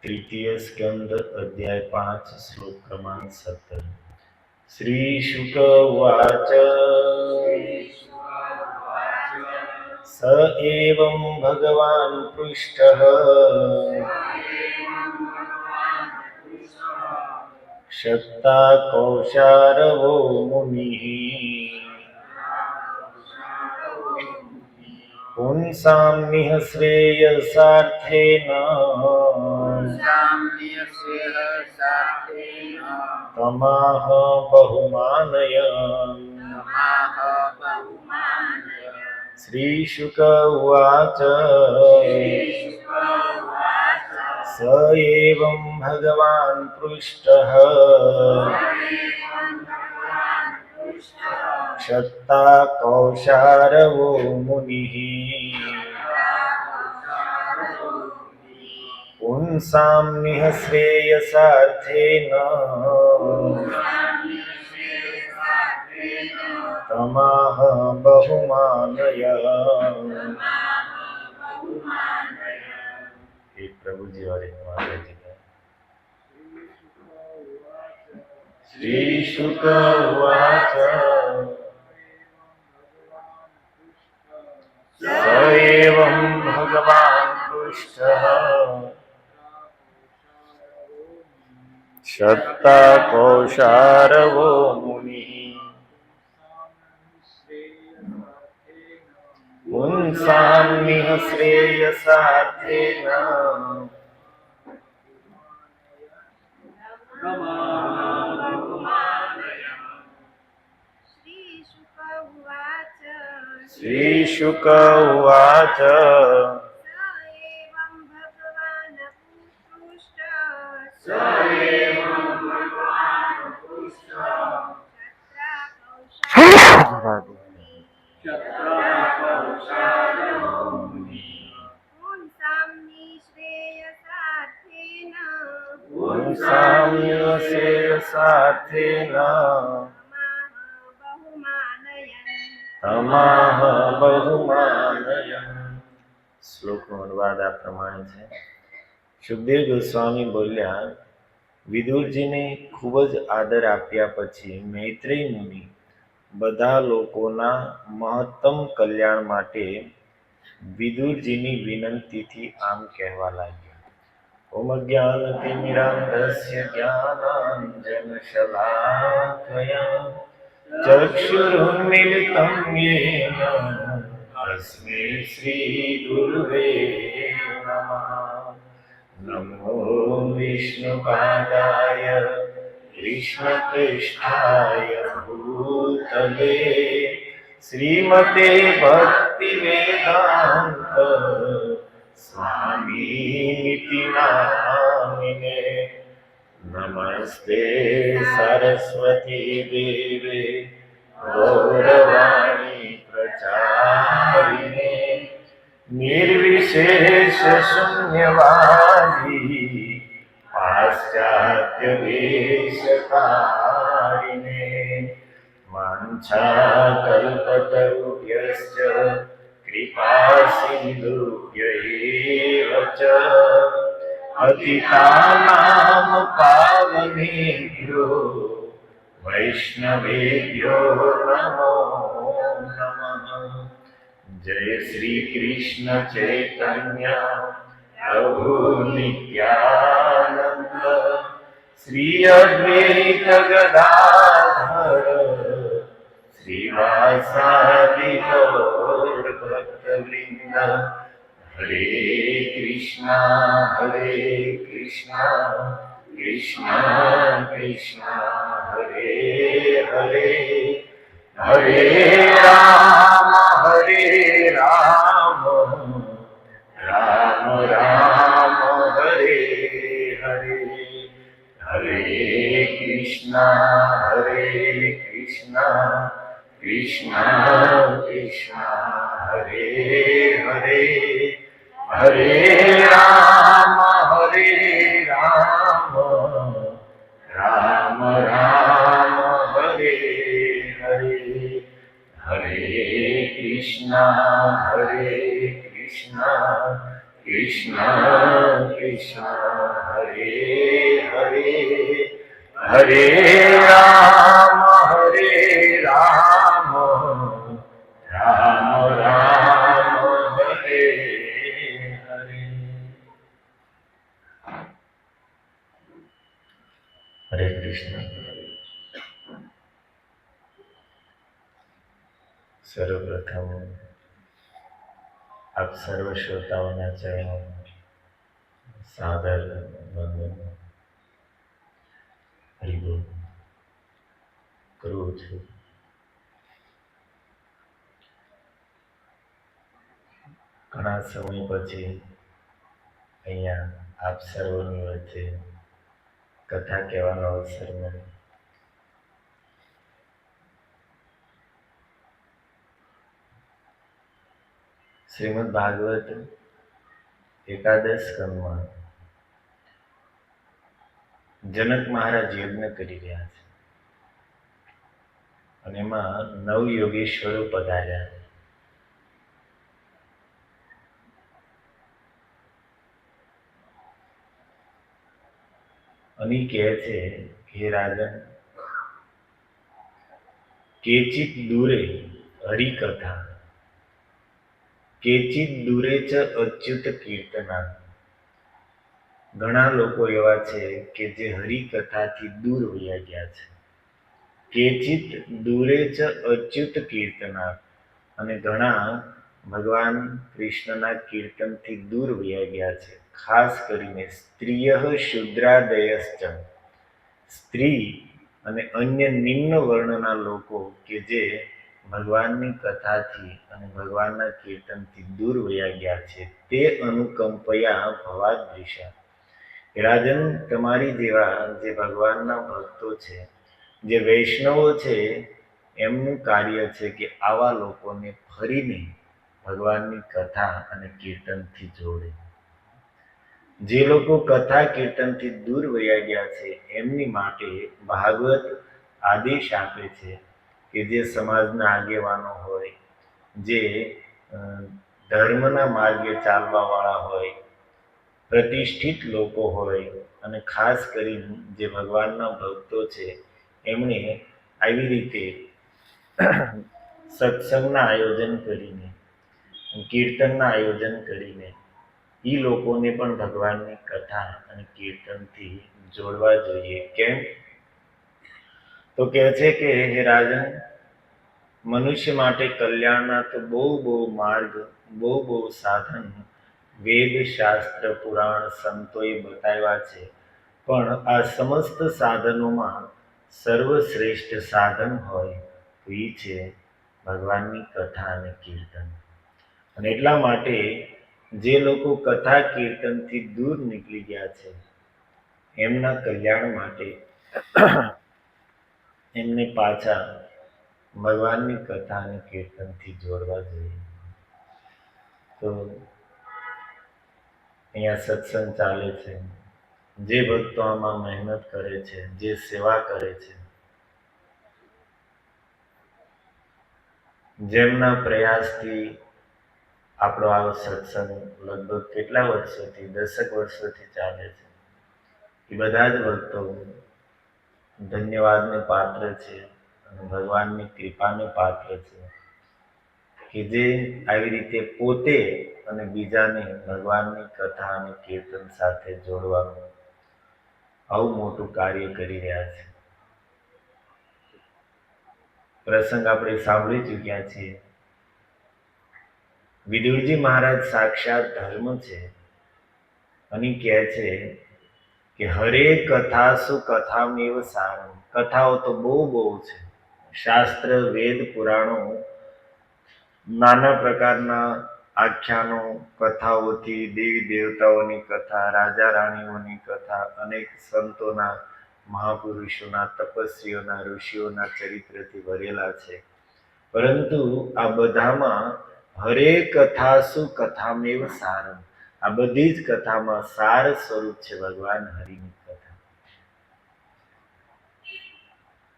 तृतीय स्कंद अध्याय 5 श्लोक क्रमांक 17। श्री शुक उवाच स एवं भगवान् पृष्टः शक्ता कौशारवो मुनिः पुंसाम्निह श्रेयसार्थेन तमाह बहुमानय। श्रीशुक उवाच स एवं भगवान् पृष्टः शक्ता कौशारवो मुनिः पुंसाम्निह श्रेयसार्थेन तमाह बहुमानय। हे प्रभु जी और माता जी का। श्री शुक उवाच स एवं भगवान् पृष्टः शक्ता कौशारवो मुनिः पुंसाम्निह श्रेयसार्थेन श्रीशुक उवाच पुंसाम्निह श्रेयसार्थेन तमाह बहुमानय। શ્લોકનો અનુવાદ આ પ્રમાણે છે। સુખદેવ ગોસ્વામી બોલ્યા, વિદુરજીને ખૂબ જ આદર આપ્યા પછી મૈત્રેય મુનિ બધા લોકોના મહત્તમ કલ્યાણ માટે વિદુરજીની વિનંતીથી આમ કહેવા લાગ્યા। ઓમ જ્ઞાનતિમિરાંધસ્ય જ્ઞાનાંજનશલાકયા ચક્ષુરુન્મિલિतं येन तस्मै श्रीगुरुवे नमः। नमो विष्णुपादाय कृष्णपृष्ठाय भूतले श्रीमते भक्तिवेदान्त स्वामीति नामिने। नमस्ते सरस्वती देवे गौरवाणी प्रचारिणे निर्विशेष शून्यवादी पाश्चात्य वेशकारिणे। वाञ्छाकल्पतरुभ्यश्च कृपा सिन्धुभ्य एव च पतितानां पावनेभ्यो वैष्णवेभ्यो नमो नमः। जय श्री कृष्ण चैतन्य प्रभु नित्यानंद श्री अद्वैत गदाधर श्रीवासादि गौर भक्तवृंद। हरे कृष्णा कृष्णा कृष्णा हरे हरे हरे राम राम राम हरे हरे। हरे कृष्णा कृष्णा कृष्णा हरे हरे हरे राम राम राम हरे हरे। हरे कृष्णा कृष्णा कृष्णा હરે હરે હરે રામ રામ રામ હરે હરે. હરે કૃષ્ણ. સર્વપ્રથમ આપ સર્વ શ્રોતાઓના ચરણો સાદર વંદન હરિબોલ કરું છું. ઘણા સમય પછી અહીંયા આપ સર્વની વચ્ચે કથા કહેવાનો અવસર મળ્યો. શ્રીમદ ભાગવત એકાદશ સ્કંદમાં જનક મહારાજ યજ્ઞ કરી રહ્યા છે અને એમાં નવ યોગેશ્વરો પધાર્યા છે. અને કહે છે, હે રાજન, કેચિત દૂરે હરિકથા કેચિત દૂરે ચ અચ્યુત કીર્તના. ઘણા લોકો એવા છે કે જે હરિકથાથી દૂર વયા ગયા છે. કેચિત દૂરે ચ અચ્યુત કીર્તના, અને ઘણા ભગવાન કૃષ્ણના કીર્તનથી દૂર વયા ગયા છે. ખાસ કરીને સ્ત્રીય શુદ્રાદયશ્ચ, સ્ત્રી અને અન્ય નિમ્ન વર્ણના લોકો કે જે ભગવાનની કથાથી અને ભગવાનના કીર્તનથી દૂર વયા ગયા છે, તે અનુકંપયા ભવાદૃશા. રાજન, તમારી જેવા જે ભગવાનના ભક્તો છે, જે વૈષ્ણવો છે, એમનું કાર્ય છે કે આવા લોકોને ફરીને ભગવાનની કથા અને કીર્તનથી જોડે. જે લોકો કથા કીર્તનથી દૂર વયા ગયા છે એમની માટે ભાગવત આદેશ આપે છે કે જે સમાજના આગેવાનો હોય, જે ધર્મના માર્ગે ચાલવા વાળા હોય, પ્રતિષ્ઠિત લોકો હોય, અને ખાસ કરીને જે ભગવાનના ભક્તો છે, એમણે આવી રીતે સત્સંગના આયોજન કરીને, કીર્તનના આયોજન કરીને એ લોકોને પણ ભગવાનની કથા અને કીર્તનથી જોડવા જોઈએ. કેમ? તો કહે છે કે હે રાજન, મનુષ્ય માટે કલ્યાણના તો બહુ માર્ગ, બહુ સાધન વેદ, શાસ્ત્ર, પુરાણ, સંતોએ બતાવ્યા છે. પણ આ સમસ્ત સાધનોમાં સર્વશ્રેષ્ઠ સાધન હોય તો એ છે ભગવાનની કથા અને કીર્તન. અને એટલા માટે જે લોકો કથા કીર્તનથી દૂર નીકળી ગયા છે, એમના કલ્યાણ માટે એમને પાછા ભગવાનની કથા અને કીર્તનથી જોડવા જોઈએ. તો અહીંયા સત્સંગ ચાલે છે. જે ભક્તો આમાં મહેનત કરે છે, જે સેવા કરે છે, જેમના પ્રયાસથી આપણો આ સત્સંગ લગભગ કેટલા વર્ષોથી, 10 વર્ષોથી ચાલે છે, એ બધા જ ભક્તો ધન્યવાદને પાત્ર છે અને ભગવાનની કૃપાને પાત્ર છે કે જે આવી રીતે પોતે અને બીજાને ભગવાનની કથા અને કીર્તન સાથે જોડવાનું આવું મોટું કાર્ય કરી રહ્યા છે. પ્રસંગ આપણે સાંભળી ચૂક્યા છીએ. વિદુરજી મહારાજ સાક્ષાત ધર્મ છે અને કહે છે કે હરે કથાસુ કથામેવ સારમ. કથાઓ તો બહુ છે. શાસ્ત્ર, વેદ, પુરાણો, નાના પ્રકારના આખ્યાનો, કથાઓથી દેવી દેવતાઓની કથા, રાજા રાણીઓની કથા, અનેક સંતોના, મહાપુરુષોના, તપસ્વીઓના, ઋષિઓના ચરિત્રથી ભરેલા છે. પરંતુ આ બધામાં હરે કથાસુ કથામેવ સારમ, આ બધી જ કથામાં સાર સ્વરૂપ છે ભગવાન હરિની કથા.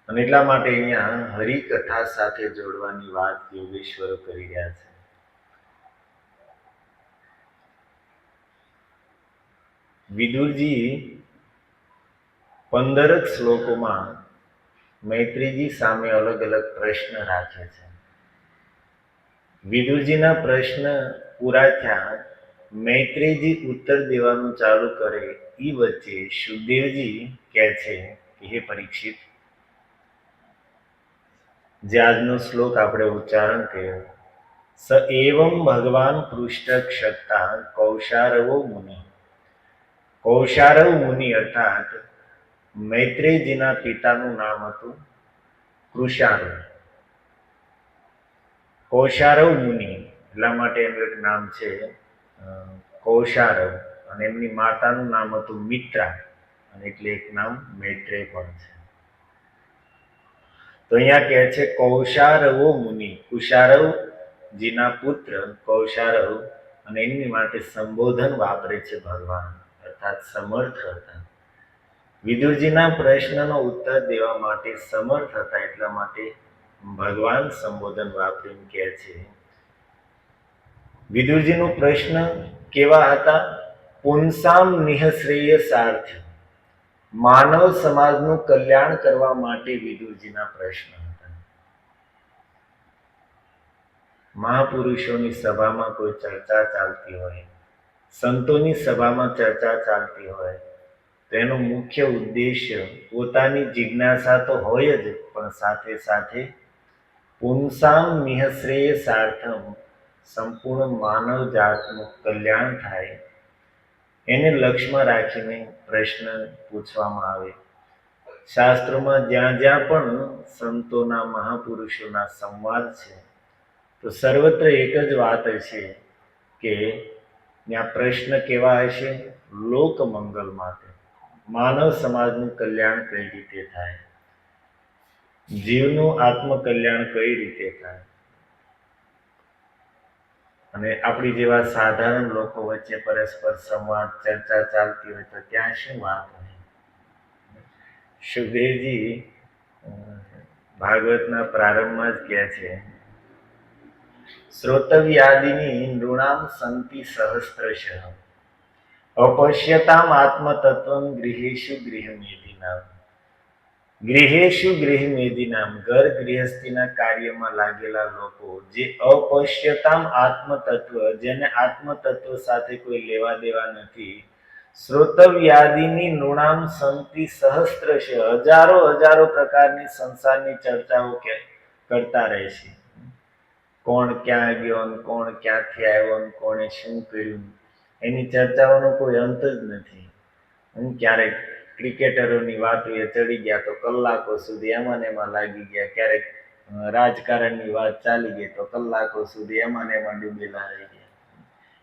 અને એટલા માટે અહીંયા હરિકથા સાથે જોડવાની વાત યોગેશ્વરો કરી રહ્યા છે. વિદુરજી 15 શ્લોકોમાં મૈત્રીજી સામે અલગ અલગ પ્રશ્ન રાખે છે. વિદુરજીના પ્રશ્ન પૂરા થયા, મૈત્રેયજી ઉત્તર દેવાનું ચાલુ કરે એ વચ્ચે સુખદેવજી કહે છે કે હે પરીક્ષિત, જે આજનો શ્લોક આપણે ઉચ્ચારણ કર્યો, સ એવમ ભગવાન પૃષ્ઠ ક્ષતા કૌશારવો મુનિ. કૌશારવ મુનિ અર્થાત મૈત્રેયજીના પિતાનું નામ હતું કૃષારવ. કૌશારવ મુનિ એટલા માટે એનું એક નામ છે કૌશારવ, અને એમની માતાનું નામ હતું મિત્રા, અને એટલે એક નામ મૈત્રેય પણ છે. તો અહીંયા કહે છે કૌશારવો મુનિ, કુશારવજીના પુત્ર કૌશારવ, અને એમની માટે સંબોધન વાપરે છે ભગવાન, અર્થાત સમર્થ હતા. વિદુરજીના પ્રશ્નનો ઉત્તર દેવા માટે સમર્થ હતા, એટલા માટે ભગવાન સંબોધન વાપરીને કહે છે. વિદુરજીનો પ્રશ્ન કેવા હતા? પુંસામ નિઃશ્રેય સાર્થ્ય, માનવ સમાજનું કલ્યાણ કરવા માટે વિદુરજીના પ્રશ્ન હતા. મહાપુરુષોની સભામાં કોઈ ચર્ચા ચાલતી હોય, સંતોની સભામાં ચર્ચા ચાલતી હોય, તો એનો મુખ્ય ઉદ્દેશ્ય પોતાની જિજ્ઞાસા તો હોય જ, પણ સાથે સાથે પુંસામ નિઃશ્રેય સાર્થમ, સંપૂર્ણ માનવ જાતનું કલ્યાણ થાય, એને લક્ષ્યમાં રાખીને પ્રશ્ન પૂછવામાં આવે. શાસ્ત્રોમાં જ્યાં જ્યાં પણ સંતોના મહાપુરુષોના સંવાદ છે, તો સર્વત્ર એક જ વાત છે કે ત્યાં પ્રશ્ન કેવા હશે? લોક મંગલ માટે, માનવ સમાજનું કલ્યાણ કઈ રીતે થાય, જીવનું આત્મકલ્યાણ કઈ રીતે થાય. અને આપણી જેવા સાધારણ લોકો વચ્ચે પરસ્પર સંવાદ ચર્ચા ચાલતી હોય તો ત્યાં શું વાત હોય? સુખદેવજી ભાગવતના પ્રારંભમાં જ કહે છે, શ્રોતવ્યાદિની નૃણામ સંતિ સહસ્ત્રશ, અપશ્યતામ આત્મતત્વમ ગૃહેશુ ગૃહમેદિનામ. ગૃહેશુ ગૃહમેદિનામ, ઘર ગૃહસ્થીના કાર્યમાં લાગેલા લોકો જે અપશ્યતામ આત્મતત્વ, જેને આત્મતત્વ સાથે કોઈ લેવા દેવા નથી, શ્રોતવ્યાદિની નૃણામ સંતિ સહસ્ત્રશ, હજારો હજારો પ્રકારની સંસારની ચર્ચાઓ કરતા રહે છે. કોણ ક્યાં ગયો, કોણ ક્યાંથી આવ્યો, કોણે શું કર્યું, એની ચર્ચાઓનો કોઈ અંત જ નથી. ક્યારેક ક્રિકેટરોની વાતો એ ચડી ગયા તો કલાકો સુધી એમાં ને એમાં લાગી ગયા, ક્યારેક રાજકારણની વાત ચાલી ગઈ તો કલાકો સુધી એમાં ને એમાં ડૂબેલા રહી ગયા,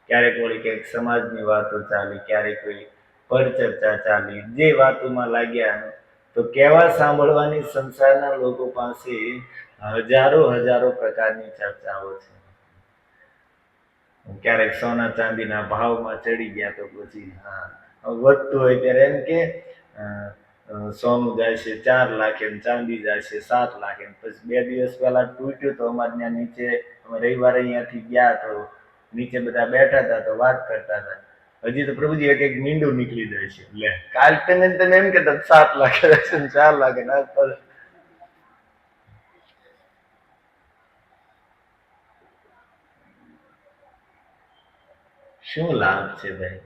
ક્યારેક વળી ક્યાંક સમાજની વાતો ચાલી, ક્યારેક કોઈ પરચર્ચા ચાલી, જે વાતોમાં લાગ્યા તો કેવા સાંભળવાની સંસારના લોકો પાસે હજારો હજારો પ્રકારની ચર્ચાઓ છે. ક્યારેક સોના ચાંદીના ભાવમાં ચડી ગયા તો પછી વધતું હોય ત્યારે એમ કે સોનું જાય છે 4 લાખ, ચાંદી જાય છે 7 લાખ. પછી 2 દિવસ પહેલા તૂટ્યું તો અમારે ત્યાં નીચે રવિવારે અહીંયાથી ગયા તો નીચે બધા બેઠા હતા તો વાત કરતા હતા, હજી તો પ્રભુજી એક મીંડું નીકળી જાય છે. લે, કાલ તમે એમ કહેતા 7 લાખ 4 લાખ. શું લાભ છે ભાઈ?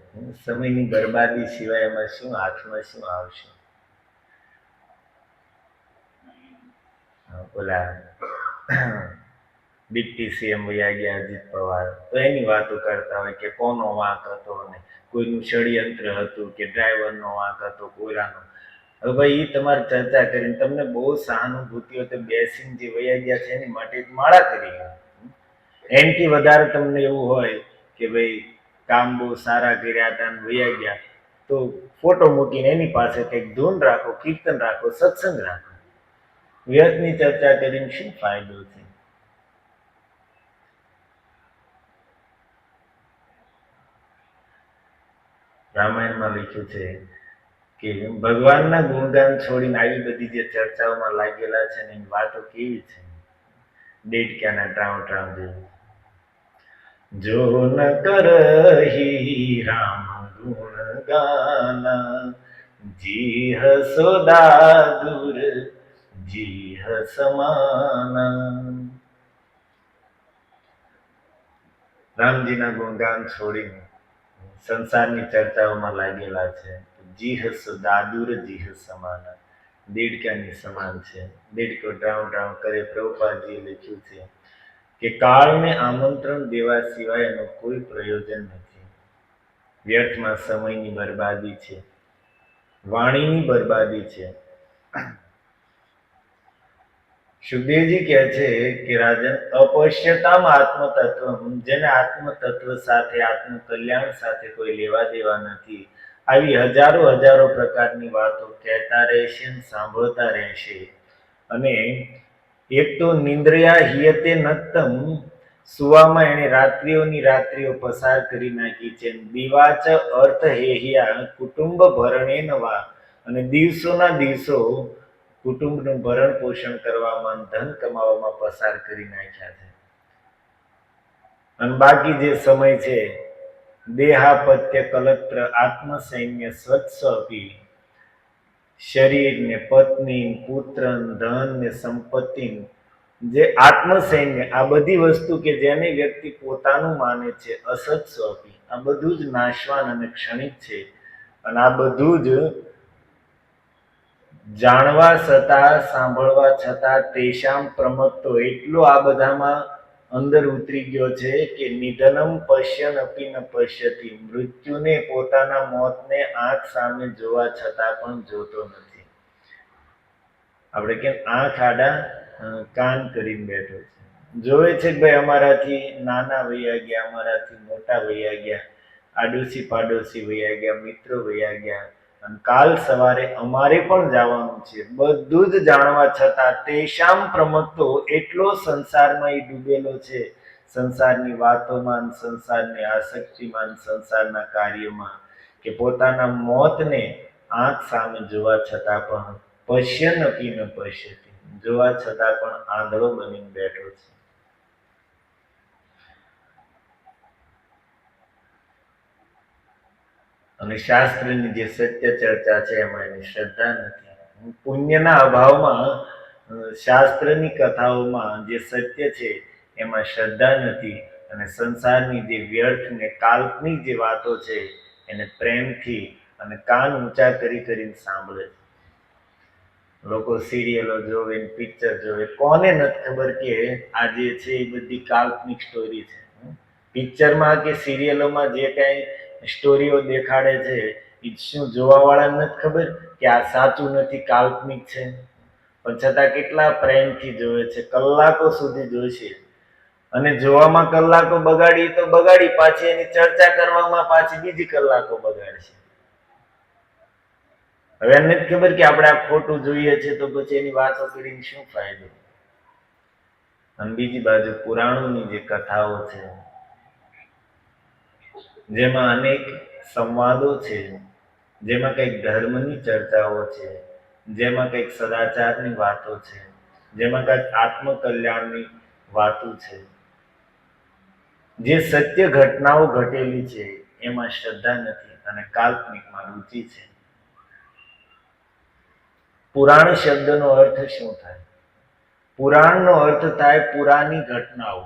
સમયની બરબાદી સિવાય એમાં શું હાથમાં શું આવશે? ઓલા ડિપ્ટી સીએમ વયા ગયા અજીત પવાર, તો એની વાતો કરતા હોય કે કોનો વાંક હતો, ને કોઈનું ષડયંત્ર હતું કે ડ્રાઈવરનો વાંક હતો, કોઈરાનો. હવે ભાઈ એ તમારે ચર્ચા કરીને તમને બહુ સહાનુભૂતિ હોય તો બેસીને જે વયા ગયા છે એની માટે માળા કરી લો. એનાથી વધારે તમને એવું હોય કે ભાઈ કામ બહુ સારા કર્યા હતા ને વયા ગયા, તો ફોટો મૂકીને એની પાસે કંઈક ધૂન રાખો, કીર્તન રાખો, સત્સંગ રાખો. વ્યર્થની ચર્ચા કરીને શું ફાયદો છે? રામાયણમાં લખ્યું છે કે ભગવાનના ગુણગાન છોડીને આવી બધી જે ચર્ચાઓમાં લાગેલા છે ને એની વાતો કેવી છે, દેડક્યાના ટ્રાવ ટ્રાવ જેવી. જો ન કરહી રામ ગુણ ગાના, જીહ સોદા દૂર જીહ સમાના. રામજીના ગુણગાન છોડીને સંસારની ચર્ચાઓમાં લાગેલા છે. જીહ દાદુર જીહ સમાના, દેડકાની સમાન છે. દેડકો ડ્રાઉ ડ્રાઉ કરે. પ્રભુપાદજીએ લખ્યું છે કે કાળને આમંત્રણ દેવા સિવાય એનું કોઈ પ્રયોજન નથી. વ્યર્થમાં સમયની બરબાદી છે, વાણીની બરબાદી છે. સુખદેવજી કહે છે કે રાજન, અપશ્યતામ આત્મતત્વ, જેને આત્મતત્વ સાથે આત્મકલ્યાણ સાથે કોઈ લેવા દેવા નથી, આવી હજારો હજારો પ્રકારની વાતો કહેતા રહેશે, સાંભળતા રહેશે. અને એક તો નિંદ્રયા હિયતે નક્તમ, સુવામાં એને રાત્રિઓની રાત્રિઓ પસાર કરી નાખી છે. દિવાચ અર્થ હેહિયા કુટુંબ ભરણે નવા, અને દિવસોના દિવસો કુટુંબનું ભરણ પોષણ કરવામાં, ધન કમાવામાં પસાર કરી નાખ્યા છે. અને બાકી જે સમય છે, દેહાપત્ય કલત્ર આત્મ સૈન્ય સ્વચ્છ અપી, શરીર ને પત્ની પુત્ર ધન ને સંપત્તિ, જે આત્મ સૈન્ય, આ બધી વસ્તુ કે જેને વ્યક્તિ પોતાનું માને છે, અસત સ્વપી, આ બધું જ નાશવાન અને ક્ષણિક છે. અને આ બધું જ જાણવા છતાં, સાંભળવા છતાં તેશામ પ્રમત્તો, એટલો આ બધામાં અંદર ઉતરી ગયો છે કે નિધનમ પશ્યન અપી ન પશ્યતિ, મૃત્યુને, પોતાના મોતને આંખ સામે જોવા છતાં પણ જોતો નથી. આપણે કેમ આંખ આડા કાન કરીને બેઠો છે, જોવે છે કે ભાઈ અમારાથી નાના વૈયા ગયા, અમારાથી મોટા વૈયા ગયા, આડોશી પાડોશી વૈયા ગયા, મિત્રો વૈયા ગયા, અને કાલ સવારે અમારે પણ જવાનું છે. બધું જ જાણવા છતાં તેશામ પ્રમત્તો, એટલો સંસારમાં એ ડૂબેલો છે, સંસારની વાતોમાં, સંસારની આસક્તિમાં, સંસારના કાર્યમાં, કે પોતાના મોતને આંખ સામે જોવા છતાં પણ પશ્યન અપી ન પશ્યતિ, જોવા છતાં પણ આંધળો બનીને બેઠો છે. અને શાસ્ત્રની જે સત્ય ચર્ચા છે એમાં એની શ્રદ્ધા નથી. પુણ્યના અભાવમાં શાસ્ત્રની કથાઓમાં જે સત્ય છે એમાં શ્રદ્ધા નથી. અને સંસારની જે વ્યર્થ ને કાલ્પનિક જે વાતો છે એને પ્રેમથી અને કાન ઊંચા કરી કરીને સાંભળે છે. લોકો સિરિયલો જોવે, પિક્ચર જોવે, કોને નથી ખબર કે આ જે છે એ બધી કાલ્પનિક સ્ટોરી છે. પિક્ચરમાં કે સિરિયલોમાં જે કાંઈ સ્ટોરીઓ દેખાડે છે એ શું જોવાવાળાને નથી ખબર કે આ સાચું નથી, કાલ્પનિક છે? પણ છતાં કેટલા પ્રેમથી જોવે છે, કલાકો સુધી જોઈશે. અને જોવામાં કલાકો બગાડી તો બગાડી, પાછી એની ચર્ચા કરવામાં પાછી બીજી કલાકો બગાડશે. હવે એને નથી ખબર કે આપણે આ ખોટું જોઈએ છે, તો પછી એની વાતો કરીને શું ફાયદો. અને બીજી બાજુ પુરાણોની જે કથાઓ છે, જેમાં અનેક સંવાદો છે, જેમાં કંઈક ધર્મની ચર્ચાઓ છે, જેમાં કંઈક સદાચારની વાતો છે, જેમાં કંઈક આત્મકલ્યાણની વાતો છે, જે સત્ય ઘટનાઓ ઘટેલી છે એમાં શ્રદ્ધા નથી અને કાલ્પનિકમાં રુચિ છે. પુરાણ શબ્દનો અર્થ શું થાય? પુરાણનો અર્થ થાય પુરાની ઘટનાઓ.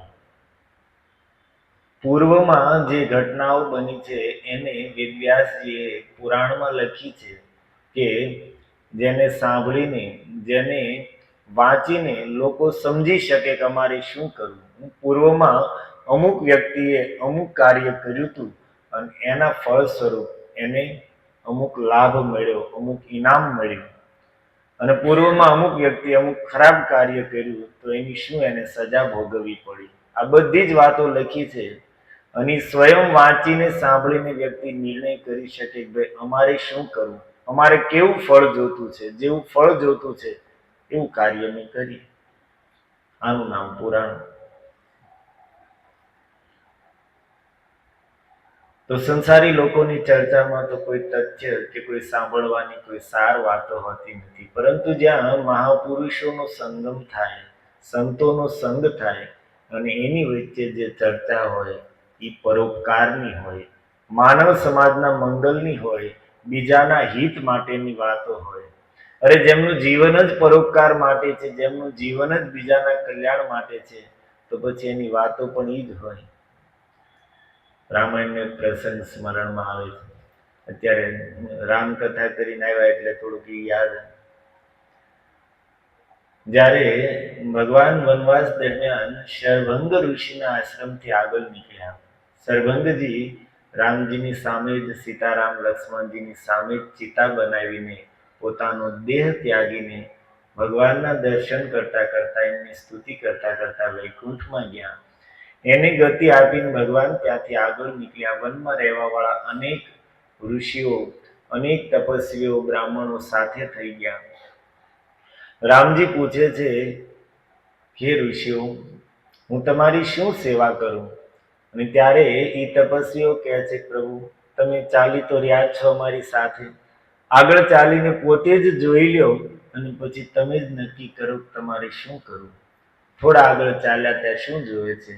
પૂર્વમાં જે ઘટનાઓ બની છે એને વેદવ્યાસજીએ પુરાણમાં લખી છે કે જેને સાંભળીને, જેને વાંચીને લોકો સમજી શકે કે અમારે શું કરવું. પૂર્વમાં અમુક વ્યક્તિએ અમુક કાર્ય કર્યું હતું અને એના ફળ સ્વરૂપ એને અમુક લાભ મળ્યો, અમુક ઇનામ મળ્યું. અને પૂર્વમાં અમુક વ્યક્તિ અમુક ખરાબ કાર્ય કર્યું તો એની શું એને સજા ભોગવવી પડી. આ બધી જ વાતો લખી છે. અને સ્વયં વાંચીને, સાંભળીને વ્યક્તિ નિર્ણય કરી શકે કે ભાઈ અમારે શું કરવું, અમારે કેવું ફળ જોતું છે, જેવું ફળ જોતું છે એવું કાર્ય મેં કરીએ. આનું નામ પુરાણ. તો સંસારી લોકોની ચર્ચામાં તો કોઈ તથ્ય કે કોઈ સાંભળવાની કોઈ સાર વાતો હોતી નથી, પરંતુ જ્યાં મહાપુરુષોનો સંગમ થાય, સંતોનો સંગ થાય અને એની વચ્ચે જે ચર્ચા હોય, એ પરોપકારની હોય, માનવ સમાજના મંગલની હોય, બીજાના હિત માટેની વાતો હોય. અરે જેમનું જીવન જ પરોપકાર માટે છે, જેમનું જીવન જ બીજાના કલ્યાણ માટે છે, તો પછી એની વાતો પણ એ જ હોય. રામાયણનો પ્રસંગ સ્મરણમાં આવે છે. અત્યારે રામકથા કરીને આવ્યા એટલે થોડુંક યાદ. જ્યારે ભગવાન વનવાસ દરમિયાન શરભંગ ઋષિના આશ્રમથી આગળ નીકળ્યા. શરભંગજી રામજીની સામે જ, સીતારામ લક્ષ્મણજીની સામે જ ચિતા બનાવીને પોતાનો દેહ ત્યાગીને ભગવાનના દર્શન કરતા કરતા, એમની સ્તુતિ કરતા કરતા વૈકુંઠમાં ગયા. એની ગતિ આપીને ભગવાન ત્યાંથી આગળ નીકળ્યા. વનમાં રહેવા વાળા અનેક ઋષિઓ, અનેક તપસ્વીઓ, બ્રાહ્મણો સાથે થઈ ગયા. રામજી પૂછે છે, હે ઋષિઓ, હું તમારી શું સેવા કરું? અને ત્યારે એ તપસ્વીઓ કહે છે, પ્રભુ તમે ચાલી તો રહ્યા છો અમારી સાથે, આગળ ચાલીને પોતે જ જોઈ લ્યો અને પછી તમે જ નક્કી કરો તમારે શું કરવું. થોડા આગળ ચાલ્યા ત્યાં શું જોવે છે?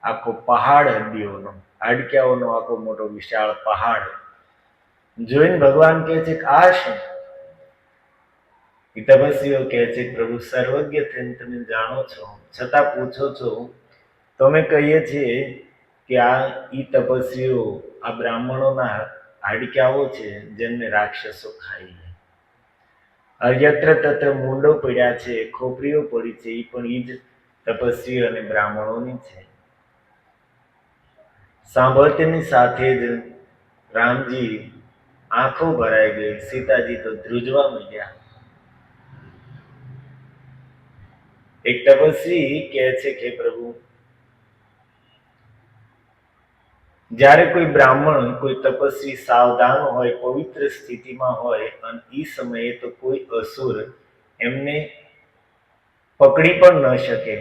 આખો પહાડ હડ્ડીઓનો, હાડક્યાઓનો આખો મોટો વિશાળ પહાડ જોઈને ભગવાન કહે છે કે આ શું? તપસ્વીઓ કહે છે, પ્રભુ સર્વજ્ઞ થઈને તમે જાણો છો, છતાં પૂછો છો. તો અમે કહીએ છીએ કે આ તપસ્વીઓ, આ બ્રાહ્મણોના હાડક્યાઓ છે, જેમને રાક્ષસો ખાઈ લે. અયત્ર તત્ર મૂંડો પડ્યા છે, ખોપરીઓ પડી છે, એ પણ એ જ તપસ્વી અને બ્રાહ્મણોની છે. સાંભળતીની સાથે જ રામજી આંખો ભરાઈ ગઈ, સીતાજી તો ધ્રુજવા માંડ્યા. એક તપસ્વી કહે છે કે પ્રભુ, જ્યારે કોઈ બ્રાહ્મણ, કોઈ તપસ્વી સાવધાન હોય, પવિત્ર સ્થિતિમાં હોય, અને એ સમયે તો કોઈ અસુર એમને પકડી પણ ન શકે.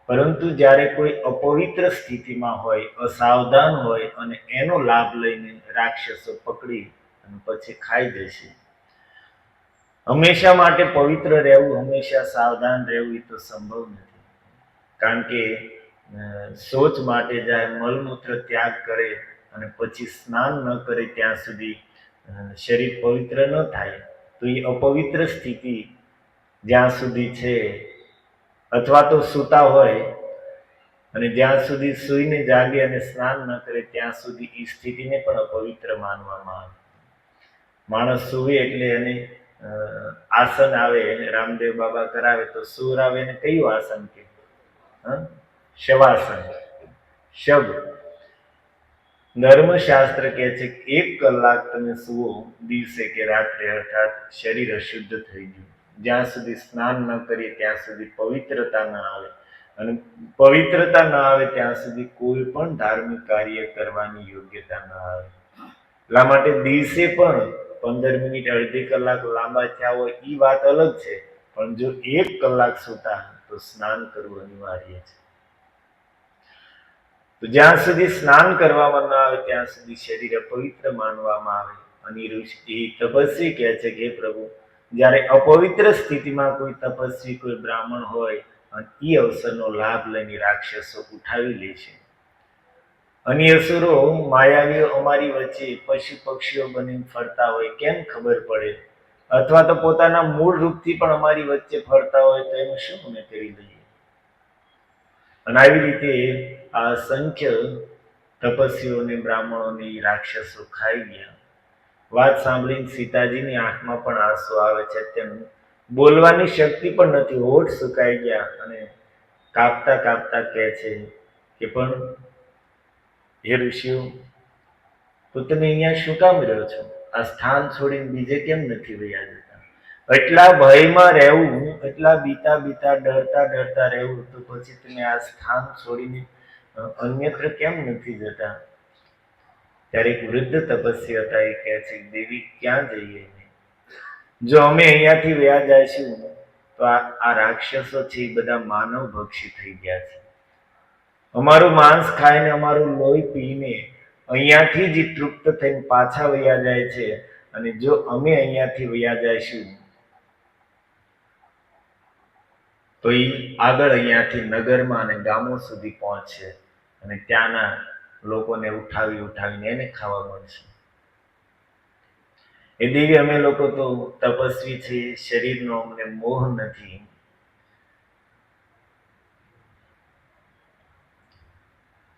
પરંતુ જ્યારે કોઈ અપવિત્ર સ્થિતિમાં હોય, અસાવધાન હોય, અને એનો લાભ લઈને રાક્ષસો પકડી અને પછી ખાઈ જશે. હંમેશા માટે પવિત્ર રહેવું, હંમેશા સાવધાન રહેવું એ તો સંભવ નથી. કારણ કે શૌચ માટે જાય, મળમૂત્ર ત્યાગ કરે અને પછી સ્નાન ન કરે ત્યાં સુધી શરીર પવિત્ર ન થાય. તો એ અપવિત્ર સ્થિતિ જ્યાં સુધી છે, અથવા તો સૂતા હોય અને જ્યાં સુધી સૂઈને જાગે અને સ્નાન ન કરે ત્યાં સુધી એ સ્થિતિને પણ અપવિત્ર માનવામાં આવે. માણસ સૂવે એટલે એને આસન આવે, રામદેવ બાબા કરાવે તો સૂર આવે ને કયું આસન કે? શવાસન, શબ. ધર્મશાસ્ત્ર કહે છે કે 1 કલાક તમે સૂવો દિવસે કે રાત્રે, અર્થાત શરીર અશુદ્ધ થઈ ગયું. જ્યાં સુધી સ્નાન ન કરીએ ત્યાં સુધી પવિત્રતા ન આવે, અને પવિત્રતા ન આવે ત્યાં સુધી કોઈ પણ ધાર્મિક કાર્ય કરવાની યોગ્યતા ન આવે. એટલા માટે દિવસે પણ 15 મિનિટ, અડધી કલાક લાંબા થયા હોય એ વાત અલગ છે, પણ જો 1 કલાક સૂતા તો સ્નાન કરવું અનિવાર્ય છે. તો જ્યાં સુધી સ્નાન કરવામાં ન આવે ત્યાં સુધી શરીર અપવિત્ર માનવામાં આવે. અને એ તપસ્વી કહે છે કે પ્રભુ, જ્યારે અપવિત્ર સ્થિતિમાં કોઈ તપસ્વી, કોઈ બ્રાહ્મણ હોય અને એ અવસરનો લાભ લઈને રાક્ષસો ઉઠાવી લે છે. અન્ય અસુરો, માયાવીઓ અમારી વચ્ચે પશુ પક્ષીઓ બનીને ફરતા હોય, કેમ ખબર પડે? અથવા તો પોતાના મૂળ રૂપથી પણ અમારી વચ્ચે ફરતા હોય તો એનું શું અમે કરી દઈએ? અને આવી રીતે આ અસંખ્ય તપસ્વીઓને, બ્રાહ્મણોને રાક્ષસો ખાઈ ગયા. વાત સાંભળીને સીતાજીની આંખમાં પણ આંસુ આવે છે. તેમ બોલવાની શક્તિ પણ નથી, હોઠ સુકાઈ ગયા અને કાપતા કાપતા કહે છે કે પણ હે ઋષિઓ, તો તમે અહીંયા શું કામ રહ્યો છો? આ સ્થાન છોડીને બીજે કેમ નથી વયા જતા? એટલા ભયમાં રહેવું, એટલા બીતા બીતા, ડરતા ડરતા રહેવું, તો પછી તમે આ સ્થાન છોડીને અન્યત્ર કેમ નથી જતા? ત્યારે એક વૃદ્ધ તપસ્વી હતા, એ કહે છે, દેવી ક્યાં જઈએ? જો અમે અહીંયાથી વયા જઈશું તો આ રાક્ષસો છે એ બધા માનવ ભક્ષી થઈ ગયા છે. અમારું માંસ ખાઈને, અમારું લોહી પીને અહીંયાથી જ તૃપ્ત થઈને પાછા વયા જાય છે. અને જો અમે અહીંયાથી વયા જઈશું તો એ આગળ અહીંયાથી નગરમાં અને ગામો સુધી પહોંચશે અને ત્યાંના લોકોને ઉઠાવીને એને ખાવા મળશે. એ દેવી અમે લોકો તો તપસ્વી છીએ, શરીરનો અમને મોહ નથી.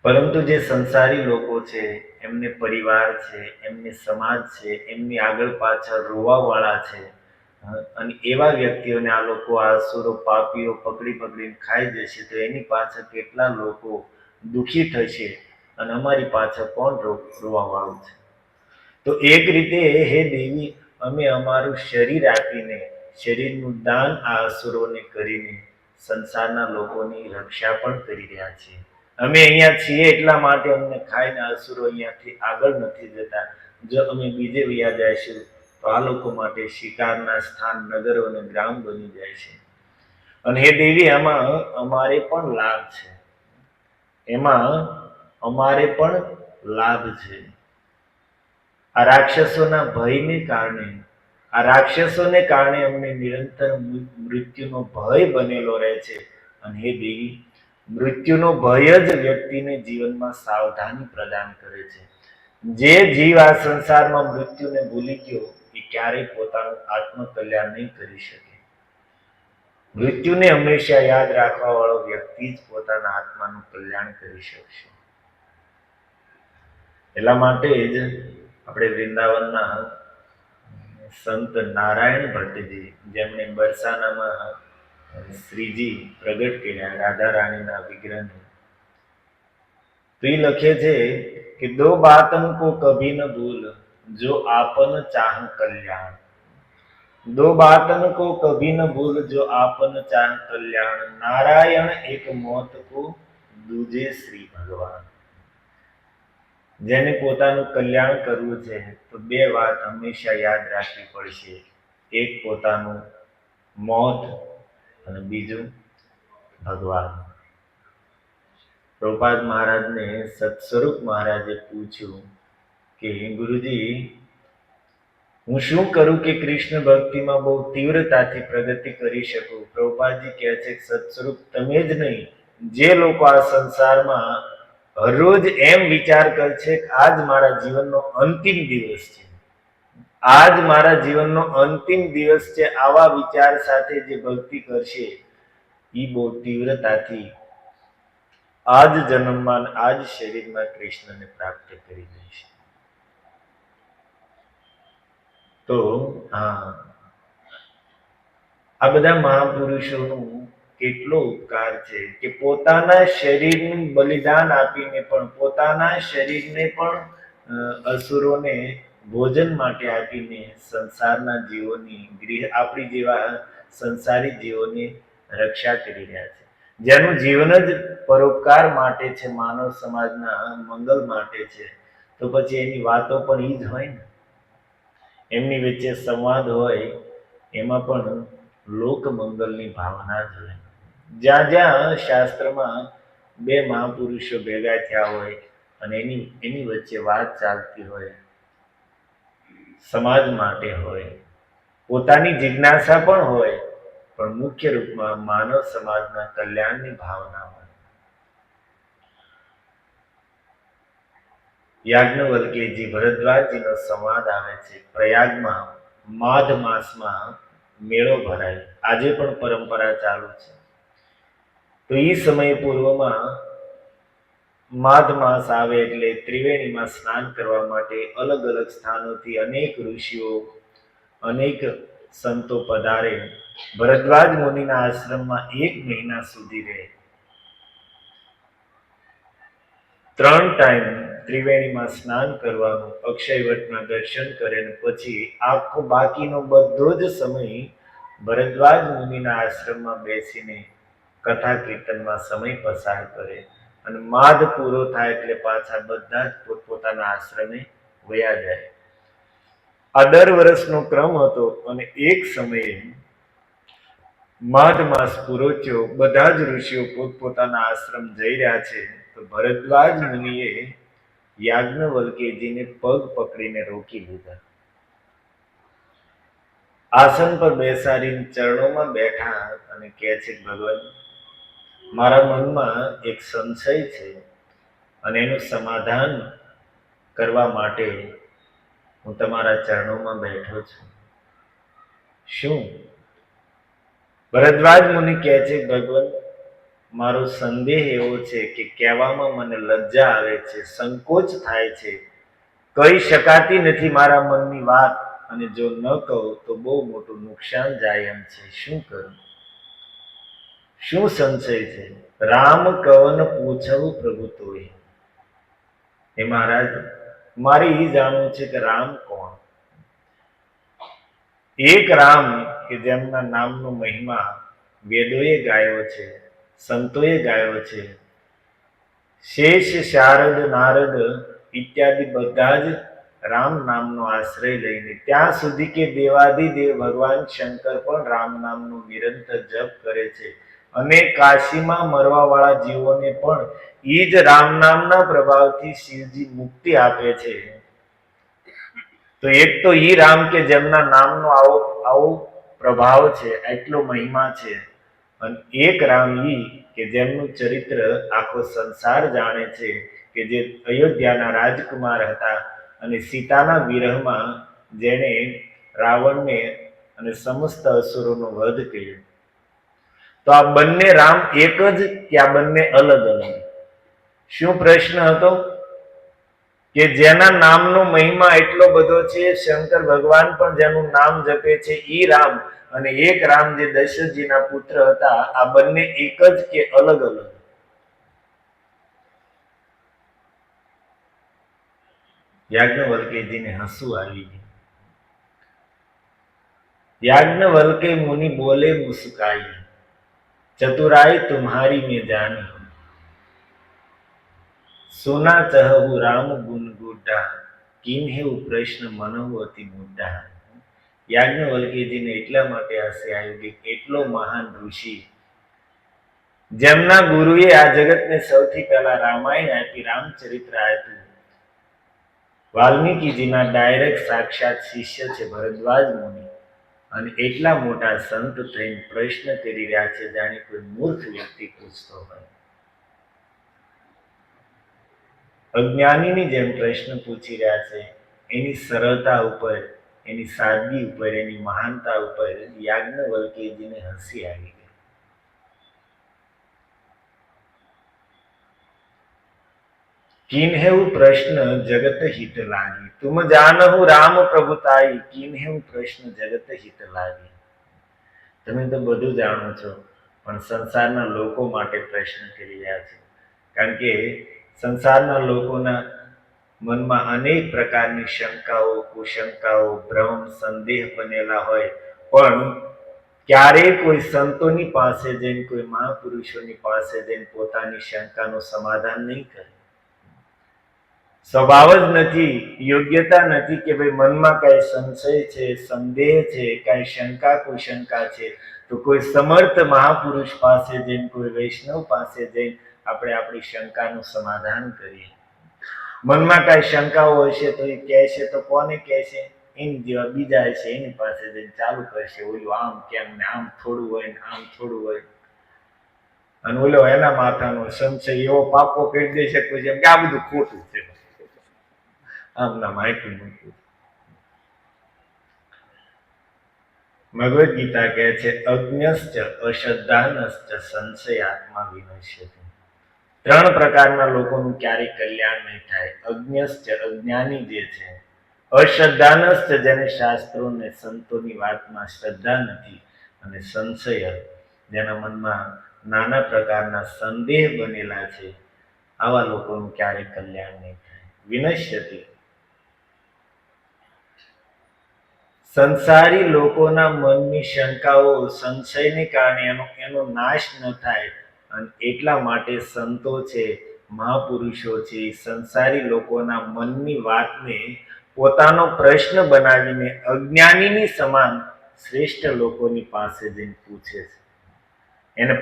પરંતુ જે સંસારી લોકો છે, એમને પરિવાર છે, એમની સમાજ છે, એમની આગળ પાછળ રોવાવાળા છે, અને એવા વ્યક્તિઓને આ લોકો આસુરો પાપીઓ પકડીને ખાઈ જશે તો એની પાછળ કેટલા લોકો દુઃખી થશે અને અમારી પાછળ કોણ રોવાવાળું છે. તો એક રીતે હે દેવી, અમે અમારું શરીર આપીને, શરીરનું દાન આ અસુરોને કરીને સંસારના લોકોની રક્ષા પણ કરી રહ્યા છીએ. અમે અહીંયા છીએ એટલા માટે અમને ખાઈને અસુરો અહીંયાથી આગળ નથી જતા. જો અમે બીજે વયા જઈશું તો આ લોકો માટે શિકારના સ્થાન, નગરો અને ગ્રામ બની જાય છે. અને હે દેવી, એમાં અમારે પણ લાભ છે. એમાં અમારે પણ લાભ છે. આ રાક્ષસોના ભયને કારણે, આ રાક્ષસોને કારણે અમને નિરંતર મૃત્યુનો ભય બનેલો રહે છે. અને હે દેવી, મૃત્યુનો ભય જ વ્યક્તિને જીવનમાં સાવધાની પ્રદાન કરે છે. જે જીવ આ સંસારમાં મૃત્યુને ભૂલી ગયો એ ક્યારેય પોતાનું આત્મકલ્યાણ નહીં કરી શકે. મૃત્યુને હંમેશા યાદ રાખવા વાળો વ્યક્તિ જ પોતાના આત્માનું કલ્યાણ કરી શકશે. એટલા માટે જ આપણે વૃંદાવનના સંત નારાયણ ભટ્ટજી, જેમણે બરસાનામાં શ્રીજી પ્રગટ કર્યા રાધા રાણીના વિગ્રહને, તો એ લખે છે કે દો બાતન કો કભી ન ભૂલ, જો આપન ચાહ કલ્યાણ. दो बातन को कभी न भूल, जो आपन चाह कल्याण. नारायण एक मौत को, दूजे श्री भगवान. જેને પોતાનું કલ્યાણ કરવું છે તો બે વાત હંમેશા યાદ રાખવી પડશે. એક પોતાનું મોત અને બીજું ભગવાન. પ્રભુપાદ મહારાજને સત્સ્વરૂપ મહારાજે પૂછ્યું કે ગુરુજી, હું શું કરું કે કૃષ્ણ ભક્તિમાં બહુ તીવ્રતાથી પ્રગતિ કરી શકું? પ્રભુપાદજી કહે છે કે સત્સ્વરૂપ તમે જ નહીં, જે લોકો આ સંસારમાં હરરોજ એમ વિચાર કરે છે કે આજ મારા જીવનનો અંતિમ દિવસ છે, આજ મારા જીવનનો અંતિમ દિવસ છે, આવા વિચાર સાથે જે ભક્તિ કરશે એ બહુ તીવ્રતાથી આજ જન્મમાં, આજ શરીરમાં કૃષ્ણને પ્રાપ્ત કરી લેશે. તો આ બધા મહાપુરુષોનું કેટલો ઉપકાર છે કે પોતાના શરીરનું બલિદાન આપીને પણ, પોતાના શરીરને પણ અસુરોને ભોજન માટે આપીને સંસારના જીવોની, આપણી જેવા સંસારી જીવોની રક્ષા કરી રહ્યા છે. જેનું જીવન જ પરોપકાર માટે છે, માનવ સમાજના મંગલ માટે છે, તો પછી એની વાતો પણ ઈ જ હોય ને. એમની વચ્ચે સંવાદ હોય એમાં પણ લોક મંગલની ભાવના જ હોય. જ્યાં જ્યાં શાસ્ત્રમાં બે મહાપુરુષો ભેગા થયા હોય અને એની વચ્ચે વાત ચાલતી હોય, સમાજ માટે હોય, પોતાની જિજ્ઞાસા પણ હોય, પણ મુખ્ય રૂપમાં માનવ સમાજના કલ્યાણની ભાવના હોય. યાજ્ઞવલ્ક્યજી ભરદ્વાજજીનો સંવાદ આવે છે. પ્રયાગમાં માઘ માસમાં મેળો ભરાય, આજે પણ પરંપરા ચાલુ છે. તો એ સમય પૂર્વમાં માઘ માસ આવે એટલે ત્રિવેણીમાં સ્નાન કરવા માટે અલગ અલગ સ્થાનોથી અનેક ઋષિઓ, અનેક સંતો પધારે. ભરદ્વાજ મુનિના આશ્રમમાં 1 મહિના સુધી રહે. 3 ટાઈમ ત્રિવેણીમાં સ્નાન કરવાનું, અક્ષયવટના દર્શન કરે અને પછી આખો બાકીનો બધો જ સમય ભરદ્વાજ મુનિના આશ્રમમાં બેસીને કથા કીર્તનમાં સમય પસાર કરે. અને માઘ પૂરો થાય એટલે પાછા બધા જ પોતપોતાના આશ્રમે વયા જાય. આ દર વર્ષનો ક્રમ હતો. અને એક સમયે માઘ માસ પૂરો થયો, બધા જ ઋષિઓ પોતપોતાના આશ્રમ જઈ રહ્યા છે, તો ભરદ્વાજ મુનિએ યાજ્ઞવલ્ક્યજીને પગ પકડીને રોકી લીધા. આસન પર બેસાડીને ચરણોમાં બેઠા અને કહે છે, ભગવાન, મારા મનમાં એક સંશય છે. અને એનું સમાધાન કરવા માટે હું તમારા ચરણોમાં બેઠો છું. શું? ભરદ્વાજ મુનિ કહે છે, ભગવાન, મારો સંદેહ એવો છે કે કહેવામાં મને લજ્જા આવે છે, સંકોચ થાય છે, કહી શકાતી નથી મારા મનની વાત, અને જો ન કહું તો બહુ મોટું નુકસાન જાય એમ છે. શું કરું? શું સંશય છે? રામ કવન પૂછવું પ્રભુ તોય. હે મહારાજ, મારે એ જાણવું છે કે રામ કોણ? એક રામ કે જેમના નામનો મહિમા વેદોએ ગાયો છે, સંતોએ ગાયો છે. શેષ, શારદ, નારદ ઇત્યાદિ બધા જ રામ નામનો આશ્રય લઈને, ત્યાં સુધી કે દેવાધિદેવ ભગવાન શંકર પણ રામ નામનો નિરંતર જપ કરે છે, અને કાશીમાં મરવા વાળા જીવોને પણ એ જ રામ નામના પ્રભાવથી શિવજી મુક્તિ આપે છે. તો એક તો ઈ રામ કે જેમના નામનો આવો પ્રભાવ છે, એટલો મહિમા છે, અને એક રામ ઈ કે જેમનું ચરિત્ર આખો સંસાર જાણે છે, કે જે અયોધ્યાના રાજકુમાર હતા અને સીતાના વિરહમાં જેણે રાવણને અને સમસ્ત અસુરોનો વધ કર્યો. તો આ બંને રામ એક જ કે આ બંને અલગ અલગ? શું પ્રશ્ન હતો? કે જેના નામનો મહિમા એટલો બધો છે, શંકર ભગવાન પણ જેનું નામ જપે છે, ઈ રામ અને એક રામ જે દશરથજીના પુત્ર હતા, આ બંને એક જ કે અલગ અલગ? યાજ્ઞવલ્ક્યજીને હસવું આવી ગયું. याज्ञवल्के मुनि बोले मुस्काई, चतुराई तुम्हारी में जानी, सुना चहु राम गुण गुड्ढा, किन्हें प्रश्न मनहु अति मुद्दा. યાજ્ઞવલ્ક્યજીને એટલા માટે હસે આવ્યું કે એટલો મહાન ઋષિ, જેમના ગુરુએ આ જગતને સૌથી પહેલા રામાયણ આપી, રામચરિત્ર આપ્યું, વાલ્મીકીજીના ડાયરેક્ટ સાક્ષાત શિષ્ય છે ભરદ્વાજ મુનિ, અને એટલા મોટા સંત થઈને પ્રશ્ન કરી રહ્યા છે જાણે કોઈ મૂર્ખ વ્યક્તિ પૂછતો હોય. અજ્ઞાનીની જેમ પ્રશ્ન પૂછી રહ્યા છે. એની સરળતા ઉપર, એની સાદગી ઉપર, એની મહાનતા ઉપર યાજ્ઞવલ્ક્યજીને હસી આવી ગઈ. किन्हेउ प्रश्न जगत हित लागी, तुम जानहु राम प्रभुताई, किन्हेउ प्रश्न जगत हित लागी. તમે તો બધું જાણો છો, પણ સંસારના લોકો માટે પ્રશ્ન કરી રહ્યા છે. કારણ કે સંસારના લોકોના મનમાં અનેક પ્રકારની શંકાઓ, કુશંકાઓ, ભ્રમ, સંદેહ બનેલા હોય, પણ ક્યારેય કોઈ સંતોની પાસે જઈને, કોઈ મહાપુરુષોની પાસે જઈને પોતાની શંકાનું સમાધાન નહીં કરે. સ્વભાવ જ નથી, યોગ્યતા નથી કે ભાઈ મનમાં કઈ સંશય છે, સંદેહ છે, કઈ શંકા કુશંકા છે, તો કોઈ સમર્થ મહાપુરુષ પાસે જઈને, કોઈ વૈષ્ણવ પાસે જઈને આપણે આપણી શંકાનું સમાધાન કરીએ. મનમાં કઈ શંકાઓ હશે તો એ કહેશે, તો કોને કહેશે? એની જેવા બીજા હશે, એની પાસે જઈને ચાલુ કરશે, ઓલું આમ કેમ ને આમ થોડું હોય ને આમ થોડું હોય, અને ઓલો એના માથાનો સંશય એવો પાકો કરી દેશે પછી કે આ બધું ખોટું છે, આમ નામ આપ્યું મૂક્યું. ભગવદ ગીતા કહે છે, અજ્ઞશ્ચ અશ્રદ્ધાનશ્ચ સંશયાત્મા વિનશ્યતિ. ત્રણ પ્રકારના લોકોનું ક્યારેય કલ્યાણ નહીં થાય. અજ્ઞશ્ચ અજ્ઞાની જે છે, અશ્રદ્ધાનશ્ચ જેને શાસ્ત્રોને સંતોની વાતમાં શ્રદ્ધા નથી, અને સંશય જેના મનમાં નાના પ્રકારના સંદેહ બનેલા છે, આવા લોકોનું ક્યારેય કલ્યાણ નહીં થાય. વિનશ્યતિ, સંસારી લોકોના મનની શંકાઓ, સંશયને કારણે એનો નાશ ન થાય, અને એટલા માટે સંતો છે, મહાપુરુષો છે, સંસારી લોકોના મનની વાતને પોતાનો પ્રશ્ન બનાવીને અજ્ઞાનીની સમાન શ્રેષ્ઠ લોકોની પાસે જઈને પૂછે છે. એને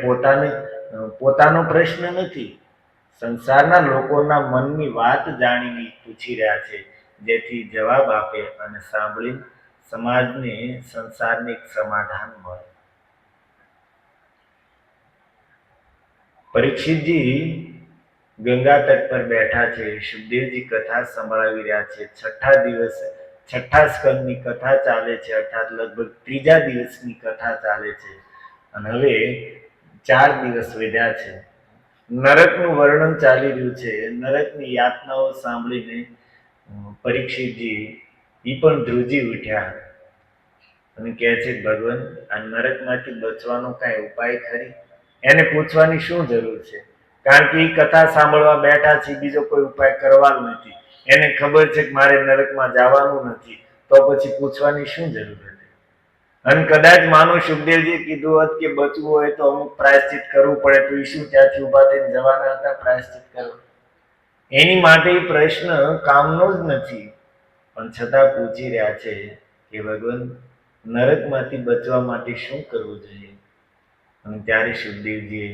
પોતાનો પ્રશ્ન નથી, સંસારના લોકોના મનની વાત જાણીને પૂછી રહ્યા છે, જેથી જવાબ આપે અને સાંભળી સમાજને, સંસારને એક સમાધાન મળે. પરીક્ષિતજી ગંગા તટ પર બેઠા છે. સુખદેવજી કથા સંભળાવી રહ્યા છે. છઠ્ઠા સ્કંદની કથા ચાલે છે, અર્થાત લગભગ ત્રીજા દિવસની કથા ચાલે છે. અને હવે 4 દિવસ વધ્યા છે. નરકનું વર્ણન ચાલી રહ્યું છે. નરકની યાતનાઓ સાંભળીને પરીક્ષિતજી પણ ધ્રુજી ઉઠ્યા અને કહે છે, ભગવાન, આ નરકમાંથી બચવાનો કાંઈ ઉપાય ખરી? એને પૂછવાની શું જરૂર છે? કારણ કે એ કથા સાંભળવા બેઠા છે, બીજો કોઈ ઉપાય કરવાનો નથી. એને ખબર છે કે મારે નરકમાં જવાનું નથી, તો પછી પૂછવાની શું જરૂર હતી? અને કદાચ માનો સુખદેવજીએ કીધું હોત કે બચવું હોય તો અમુક પ્રાયશ્ચિત કરવું પડે, તો એ શું ત્યાંથી ઉભા થઈને જવાના હતા પ્રાયશ્ચિત કરવા? એની માટે એ પ્રશ્ન કામનો જ નથી, પણ છતાં પૂછી રહ્યા છે કે ભગવાન, નરકમાંથી બચવા માટે શું કરવું જોઈએ? અને ત્યારે સુખદેવજીએ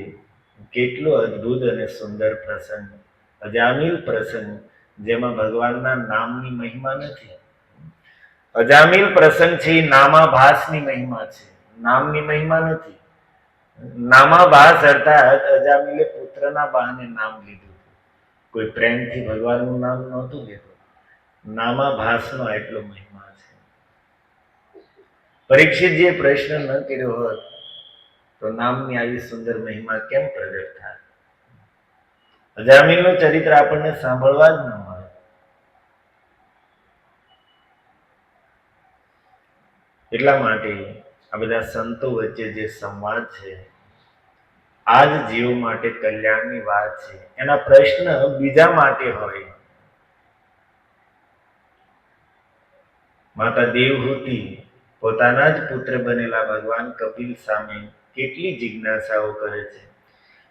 કેટલો અદ્ભુત અને સુંદર પ્રસંગ, અજામિલ પ્રસંગ, જેમાં ભગવાનના નામની મહિમા નથી. અજામિલ પ્રસંગ છે એ નામાભાસની મહિમા છે, નામની મહિમા નથી. નામાભાસ અર્થાત અજામિલે પુત્રના બહાને નામ લીધું, કોઈ પ્રેમથી ભગવાનનું નામ નહોતું લીધું. નામાભાસનો એટલો મહિમા છે. પરીક્ષિતજીએ પ્રશ્ન ન કર્યો હોત તો નામની આવી સુંદર મહિમા કેમ પ્રગટ થાય? અજામિલનું ચરિત્ર આપણને સાંભળવા જ ન મળે. એટલા માટે આ બધા સંતો વચ્ચે જે સંવાદ છે, આ જ જીવો માટે કલ્યાણની વાત છે. એના પ્રશ્ન બીજા માટે હોય. માતા દેવહૂતિ પોતાના જ પુત્ર બનેલા ભગવાન કપિલ સામે કેટલી જિજ્ઞાસાઓ કરે છે.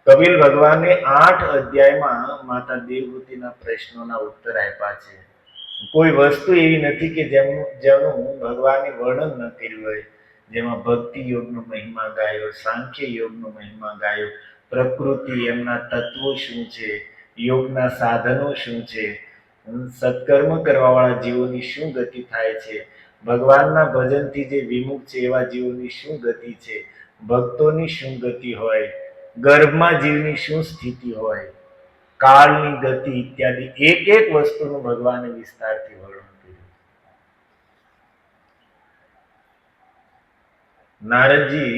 કપિલ ભગવાને 8 અધ્યાયમાં માતા દેવહૂતિના પ્રશ્નોના ઉત્તર આપ્યા છે. કોઈ વસ્તુ એવી નથી કે જેનું ભગવાને વર્ણન ન કર્યું હોય. જેમાં ભક્તિ યોગનો મહિમા ગાયો, સાંખ્ય યોગનો મહિમા ગાયો, પ્રકૃતિ, એમના તત્વો શું છે, યોગના સાધનો શું છે, સત્કર્મ કરવાવાળા જીવોની શું ગતિ થાય છે, ભગવાનના ભજનથી જે વિમુખ છે એવા જીવોની શું ગતિ છે, ભક્તોની શું ગતિ હોય, ગર્ભમાં જીવની શું સ્થિતિ હોય, કાળની ગતિ ઇત્યાદિ એક એક વસ્તુનું ભગવાને વિસ્તારથી વર્ણન કર્યું. નારદજી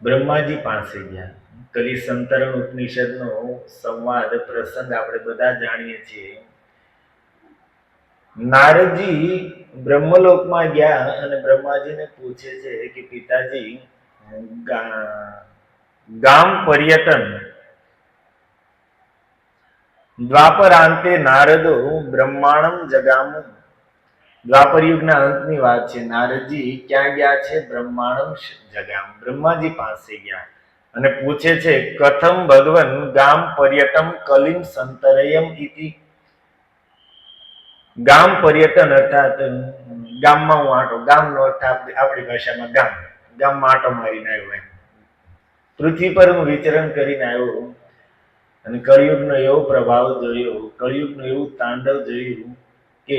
બ્રહ્માજી પાસે ગયા. કલિસંતરણ ઉપનિષદનો સંવાદ પ્રસંગ આપણે બધા જાણીએ છીએ. નારદજી બ્રહ્મલોકમાં ગયા અને બ્રહ્માજીને પૂછે છે કે પિતાજી, ગામ પર્યટન, દ્વાપરાંતે નારદો બ્રહ્માંડમ જગામુ. દ્વાપર યુગના અંતની વાત છે. નારદજી ક્યાં ગયા છે? બ્રહ્માંડમ જગામ, બ્રહ્માજી પાસે ગયા અને પૂછે છે, કથમ ભગવન ગામ પર્યટમ કલિમ સંતરયમ ઇતિ. ગામ પર્યટન અર્થાત ગામમાં હું આંટો, ગામનો અર્થ આપણી ભાષામાં ગામમાં આંટો મારીને આવ્યો એમ. પૃથ્વી પર હું વિચરણ કરીને આવ્યો અને કળિયુગનો એવો પ્રભાવ જોયો, કળિયુગનું એવું તાંડવ જોયું કે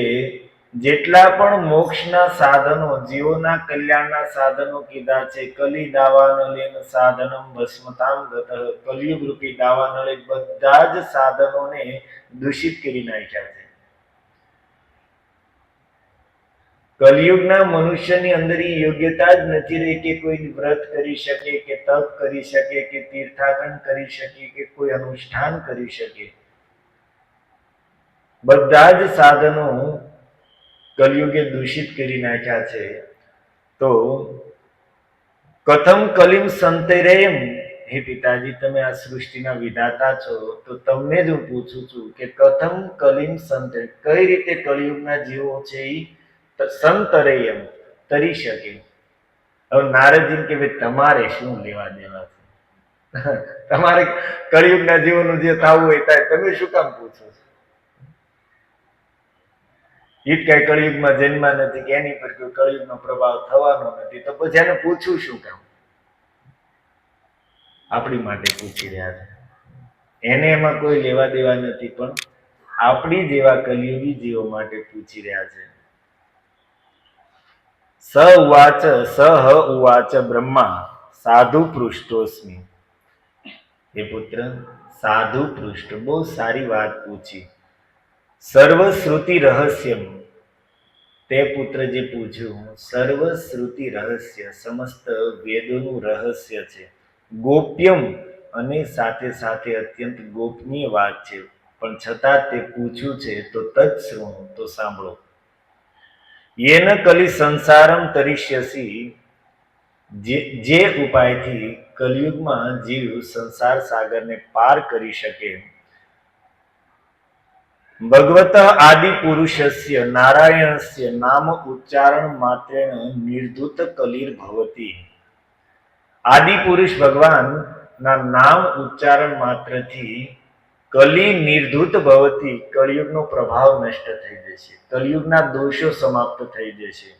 જેટલા પણ મોક્ષના સાધનો, જીવોના કલ્યાણના સાધનો કીધા છે, કલી દાવાનલેન સાધનમ ભસ્મતામ ગતઃ, કલિયુગ રૂપી દાવાનળે બધા જ સાધનોને દૂષિત કરી નાખ્યા છે. કલિયુગના મનુષ્યની અંદર એ યોગ્યતા જ નથી રહી કે કોઈ વ્રત કરી શકે, કે તપ કરી શકે, કે તીર્થાટન કરી શકે, કે કોઈ અનુષ્ઠાન કરી શકે. બધા જ સાધનો કલિયુગે દૂષિત કરી નાખ્યા છે. તો કથમ કલિમ સંતરેયમ, હે પિતાજી, તમે આ સૃષ્ટિના વિધાતા છો, તો તમને જ હું પૂછું છું કે કથમ કલિમ સંતરે, કઈ રીતે કલિયુગના જીવો છે એ સંતરેયમ, તરી શકે. હવે નારદજી કે ભાઈ તમારે શું લેવા દેવા છે? તમારે કળિયુગના જીવોનું જે થવું હોય થાય, તમે શું કામ પૂછો છો? એ જ કઈ કળિયુગમાં જન્મા નથી કે એની પર કોઈ કળિયુગનો પ્રભાવ થવાનો નથી, તો પછી એને પૂછવું શું કામ? આપણી માટે પૂછી રહ્યા છે. એને એમાં કોઈ લેવા દેવા નથી, પણ આપણી જેવા કલિયુગી જીવો માટે પૂછી રહ્યા છે. સ ઉવાચ સહ ઉવાચ બ્રહ્મા સાધુ પૃષ્ઠોસ્મિ. એ પુત્ર, સાધુ પૃષ્ઠ, બહુ સારી વાત પૂછી. સર્વશ્રુતિ રહસ્યમ, તે પુત્ર જે પૂછ્યું, સર્વશ્રુતિ રહસ્ય, સમસ્ત વેદોનું રહસ્ય છે. ગોપ્યમ, અને સાથે સાથે અત્યંત ગોપનીય વાત છે, પણ છતાં તે પૂછ્યું છે તો તત્શ્રુણુ, તો સાંભળો. યેન કલી સંસારમ તરિષ્યસી, જે ઉપાયથી કલયુગમાં જીવ સંસાર સાગરને પાર કરી શકે. ભગવત આદિ પુરુષસ્ય નારાયણસ્ય નામ ઉચ્ચારણ માત્રેણ નિર્ધૂત કલિર ભવતી. આદિ પુરુષ ભગવાન ના નામ ઉચ્ચારણ માત્રથી કલી નિર્ધૂત ભવતી, કળિયુગનો પ્રભાવ નષ્ટ થઈ જશે, કલયુગના દોષો સમાપ્ત થઈ જશે.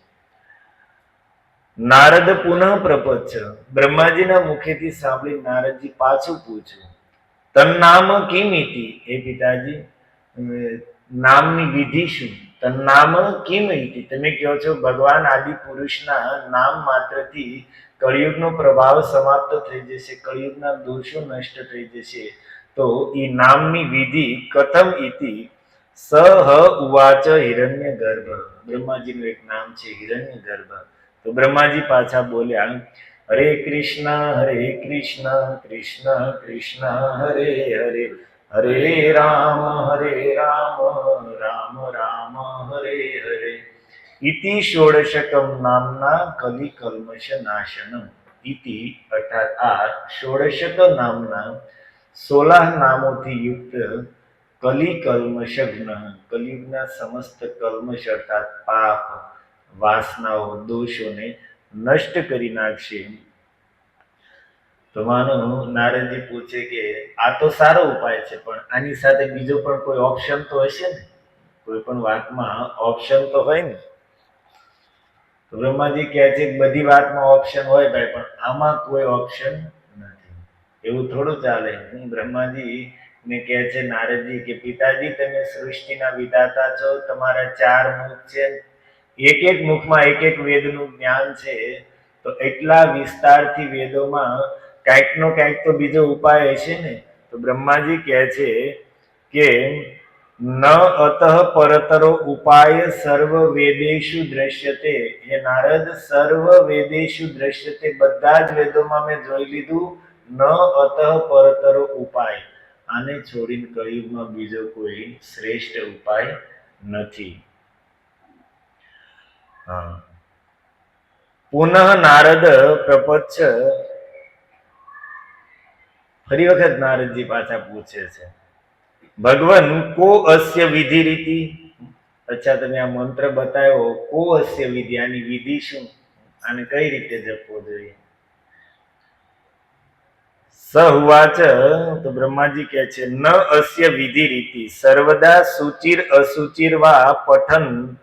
નારદ પુનઃ પ્રપંચ, બ્રહ્માજીના મુખેથી સાંભળી નારદજી પાછું પૂછ્યું, તન્નામ કિમિતિ, હે પિતાજી, નામની વિધિ શું? તન્નામ કિમ ઇતિ, તમે કહો છો ભગવાન આદિ પુરુષના નામ માત્રથી કળિયુગનો પ્રભાવ સમાપ્ત થઈ જશે, કળિયુગના દોષો નષ્ટ થઈ જશે, તો એ નામની વિધિ કથમ ઇતિ. સહ ઉવાચ હિરણ્ય ગર્ભ, બ્રહ્માજીનું એક નામ છે હિરણ્ય ગર્ભ. તો બ્રહ્માજી પાછા બોલ્યા, હરે કૃષ્ણ કૃષ્ણ કૃષ્ણ હરે હરે, હરે રામ રામ રામ હરે હરે. ઇતિ ષોડશકમ નામના કલિ કલ્મશ નાશનમ. ઇતિ અર્થાત આ ષોડશક નામના 16 નામોથી યુક્ત કલિ કલ્મશગ્ન, કલિયુગના સમસ્ત કલ્મશ અર્થાત પાપ, વાસનાઓ, દોષોને નષ્ટ કરી નાખશે. તો માનો નારદજી પૂછે કે આ તો સારો ઉપાય છે, પણ આની સાથે બીજો પણ કોઈ ઓપ્શન તો હશે ને, કોઈ પણ વાતમાં ઓપ્શન તો હોય ને. તો બ્રહ્માજી કહે છે કે બધી વાતમાં ઓપ્શન હોય ભાઈ, પણ આમાં કોઈ ઓપ્શન નથી. એવું થોડું ચાલે. બ્રહ્માજી ને કહે છે નારદજી કે પિતાજી, તમે સૃષ્ટિના વિધાતા છો, તમારા 4 મુખ છે, એક એક મુખમાં એક એક વેદનું જ્ઞાન છે, તો એટલા વિસ્તારથી વેદોમાં કાંઈક નો કાંઈક તો બીજો ઉપાય હશે ને. તો બ્રહ્માજી કહે છે કે ન અતઃ પરતરો ઉપાય સર્વ વેદેશુ દ્રશ્યતે, હે નારદ, સર્વ વેદેશુ દ્રશ્યતે, બધા જ વેદોમાં મેં જોઈ લીધું, ન અતઃ પરતરો ઉપાય, આને છોડીને કળિયુગમાં બીજો કોઈ શ્રેષ્ઠ ઉપાય નથી. હા. પુનઃ નારદ પ્રપંચ, ફરી વખત નારદજી પાછા પૂછે છે, ભગવાન કો અસ્ય વિધિ રીતિ, અચ્છા તમે આ મંત્ર બતાવ્યો, કો અસ્ય વિધિ, આની વિધિ શું, આને કઈ રીતે જપવો જોઈએ? સહુવાચ, તો બ્રહ્માજી કહે છે, ન અસ્ય વિધિ રીતિ સર્વદા સુચિર અસુચિર વા પઠન,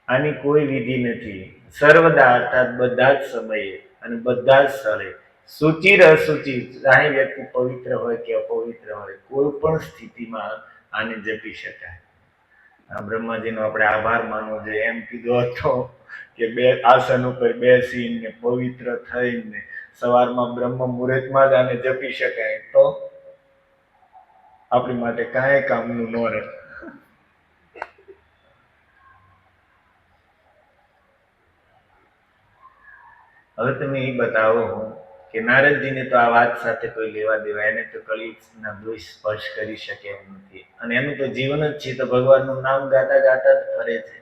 આની કોઈ વિધિ નથી. સર્વદા અર્થાત બધા જ સમયે અને બધા જ સ્થળે, સુચિર અસુચિર, ચાહે વ્યક્તિ પવિત્ર હોય કે અપવિત્ર હોય, કોઈ પણ સ્થિતિમાં આને જપી શકાય. આ બ્રહ્માજીનો આપણે આભાર માનવો જોઈએ. એમ કીધો હતો કે બે આસન ઉપર બેસીને પવિત્ર થઈને સવારમાં બ્રહ્મ મુહૂર્તમાં જ આને જપી શકાય, તો આપણી માટે કાંઈ કામનું ન રહે. હવે તમે એ બતાવો કે નારદજીને તો આ વાત સાથે કોઈ લેવા દેવા, એને તો કળિયુગના દોષ સ્પર્શ કરી શકે એમ નથી, અને એનું તો જીવન જ છે તો ભગવાનનું નામ ગાતા ગાતા જ ફરે છે.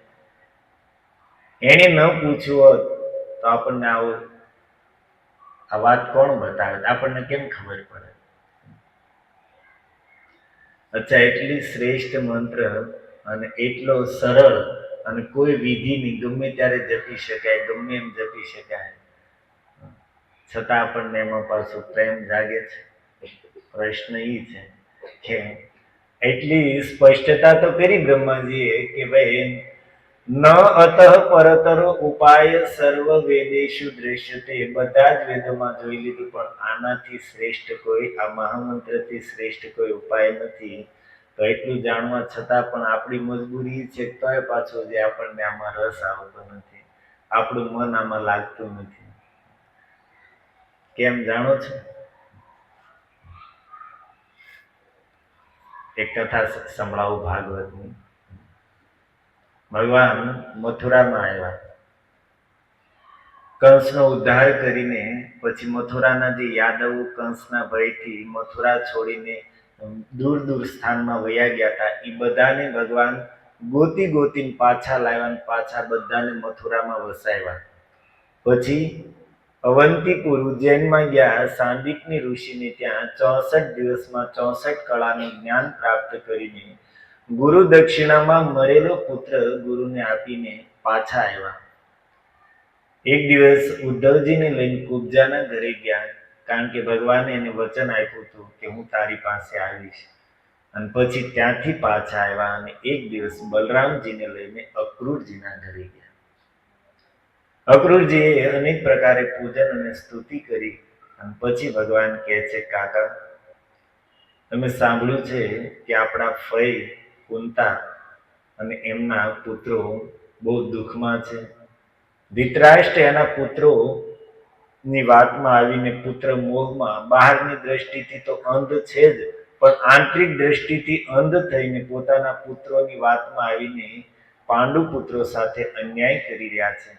એને ન પૂછ્યું હોત તો આપણને આ વાત કોણ બતાવે, આપણને કેમ ખબર પડે? અચ્છા, એટલી શ્રેષ્ઠ મંત્ર અને એટલો સરળ, અને કોઈ વિધિ નહીં, ગમે ત્યારે જપી શકાય, ગમે એમ જપી શકાય, છતાં આપણને એમાં પાછું પ્રેમ જાગે છે. પ્રશ્ન એ છે કે એટલી સ્પષ્ટતા તો કરી બ્રહ્માજીએ કે ભાઈ ન અતઃ પરતરો ઉપાય સર્વ વેદેશુ દ્રશ્યતે, બધા જ વેદોમાં જોઈ લીધું, પણ આનાથી શ્રેષ્ઠ કોઈ, આ મહામંત્રથી શ્રેષ્ઠ કોઈ ઉપાય નથી. તો એટલું જાણવા છતાં પણ આપણી મજબૂરી છે, તોય પાછો જે આપણને આમાં રસ આવતો નથી, આપણું મન આમાં લાગતું નથી. કેમ જાણો છો? એક કથા સંભળાવું ભાગવતની. ભગવાન મથુરામાં આવ્યા, કંસનો ઉદ્ધાર કરીને પછી મથુરાના જે યાદવો કંસના ભયથી મથુરા છોડીને દૂર દૂર સ્થાનમાં વયા ગયા હતા, એ બધાને ભગવાન ગોતી ગોતીને પાછા લાવ્યા અને પાછા બધાને મથુરામાં વસાવ્યા. પછી અવંતીપુર ઉજ્જૈનમાં ગયા, સાંદીપની ઋષિને ત્યાં 64 દિવસમાં 64 કળાનું જ્ઞાન પ્રાપ્ત કરીને ગુરુ દક્ષિણામાં મરેલો પુત્ર ગુરુને આપીને પાછા આવ્યા. એક દિવસ ઉદ્ધવજીને લઈને કુબજાના ઘરે ગયા, કારણ કે ભગવાને એને વચન આપ્યું હતું કે હું તારી પાસે આવીશ. અને પછી ત્યાંથી પાછા આવ્યા અને એક દિવસ બલરામજીને લઈને અક્રૂરજીના ઘરે ગયા. અક્રૂરજીએ અનેક પ્રકારે પૂજન અને સ્તુતિ કરી અને પછી ભગવાન કહે છે, કાકા તમે સાંભળ્યું છે કે આપણા ફઈ કુંતા અને એમના પુત્રો બહુ દુઃખમાં છે. ધૃતરાષ્ટ્ર એના પુત્રોની વાતમાં આવીને પુત્ર મોહમાં બહારની દ્રષ્ટિથી તો અંધ છે જ, પણ આંતરિક દ્રષ્ટિથી અંધ થઈને પોતાના પુત્રોની વાતમાં આવીને પાંડુ પુત્રો સાથે અન્યાય કરી રહ્યા છે.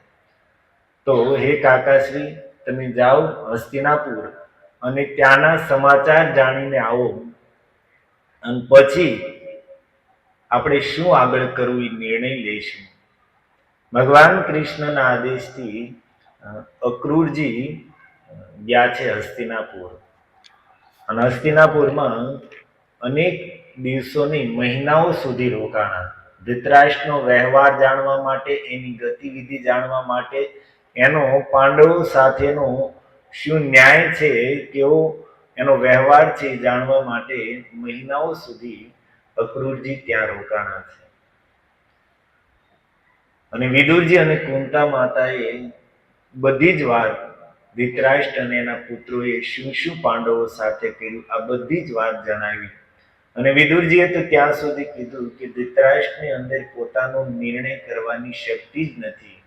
તો હે કાકાશ્રી, તમે જાઓ હસ્તિનાપુર અને ત્યાંના સમાચાર જાણીને આવો અને પછી આપણે શું આગળ કરવું એ નિર્ણય લઈશું. ભગવાન કૃષ્ણના આદેશથી અક્રૂરજી ગયા છે હસ્તિનાપુર. અને હસ્તિનાપુરમાં અનેક દિવસોની મહિનાઓ સુધી રોકાણા. ધૃતરાષ્ટ્રનો વ્યવહાર જાણવા માટે, એની ગતિવિધિ જાણવા માટે, એનો પાંડવો સાથેનો શું ન્યાય છે, કેવો એનો વ્યવહાર છે જાણવા માટે મહિનાઓ સુધી અક્રૂરજી ત્યાં રોકાણા છે. અને વિદુરજી અને કુંતા માતાએ બધી જ વાત ધૃતરાષ્ટ્ર અને એના પુત્રોએ શું શું પાંડવો સાથે કર્યું આ બધી જ વાત જણાવી. અને વિદુરજીએ તો ત્યાં સુધી કીધું કે ધૃતરાષ્ટ્રની અંદર પોતાનો નિર્ણય કરવાની શક્તિ જ નથી.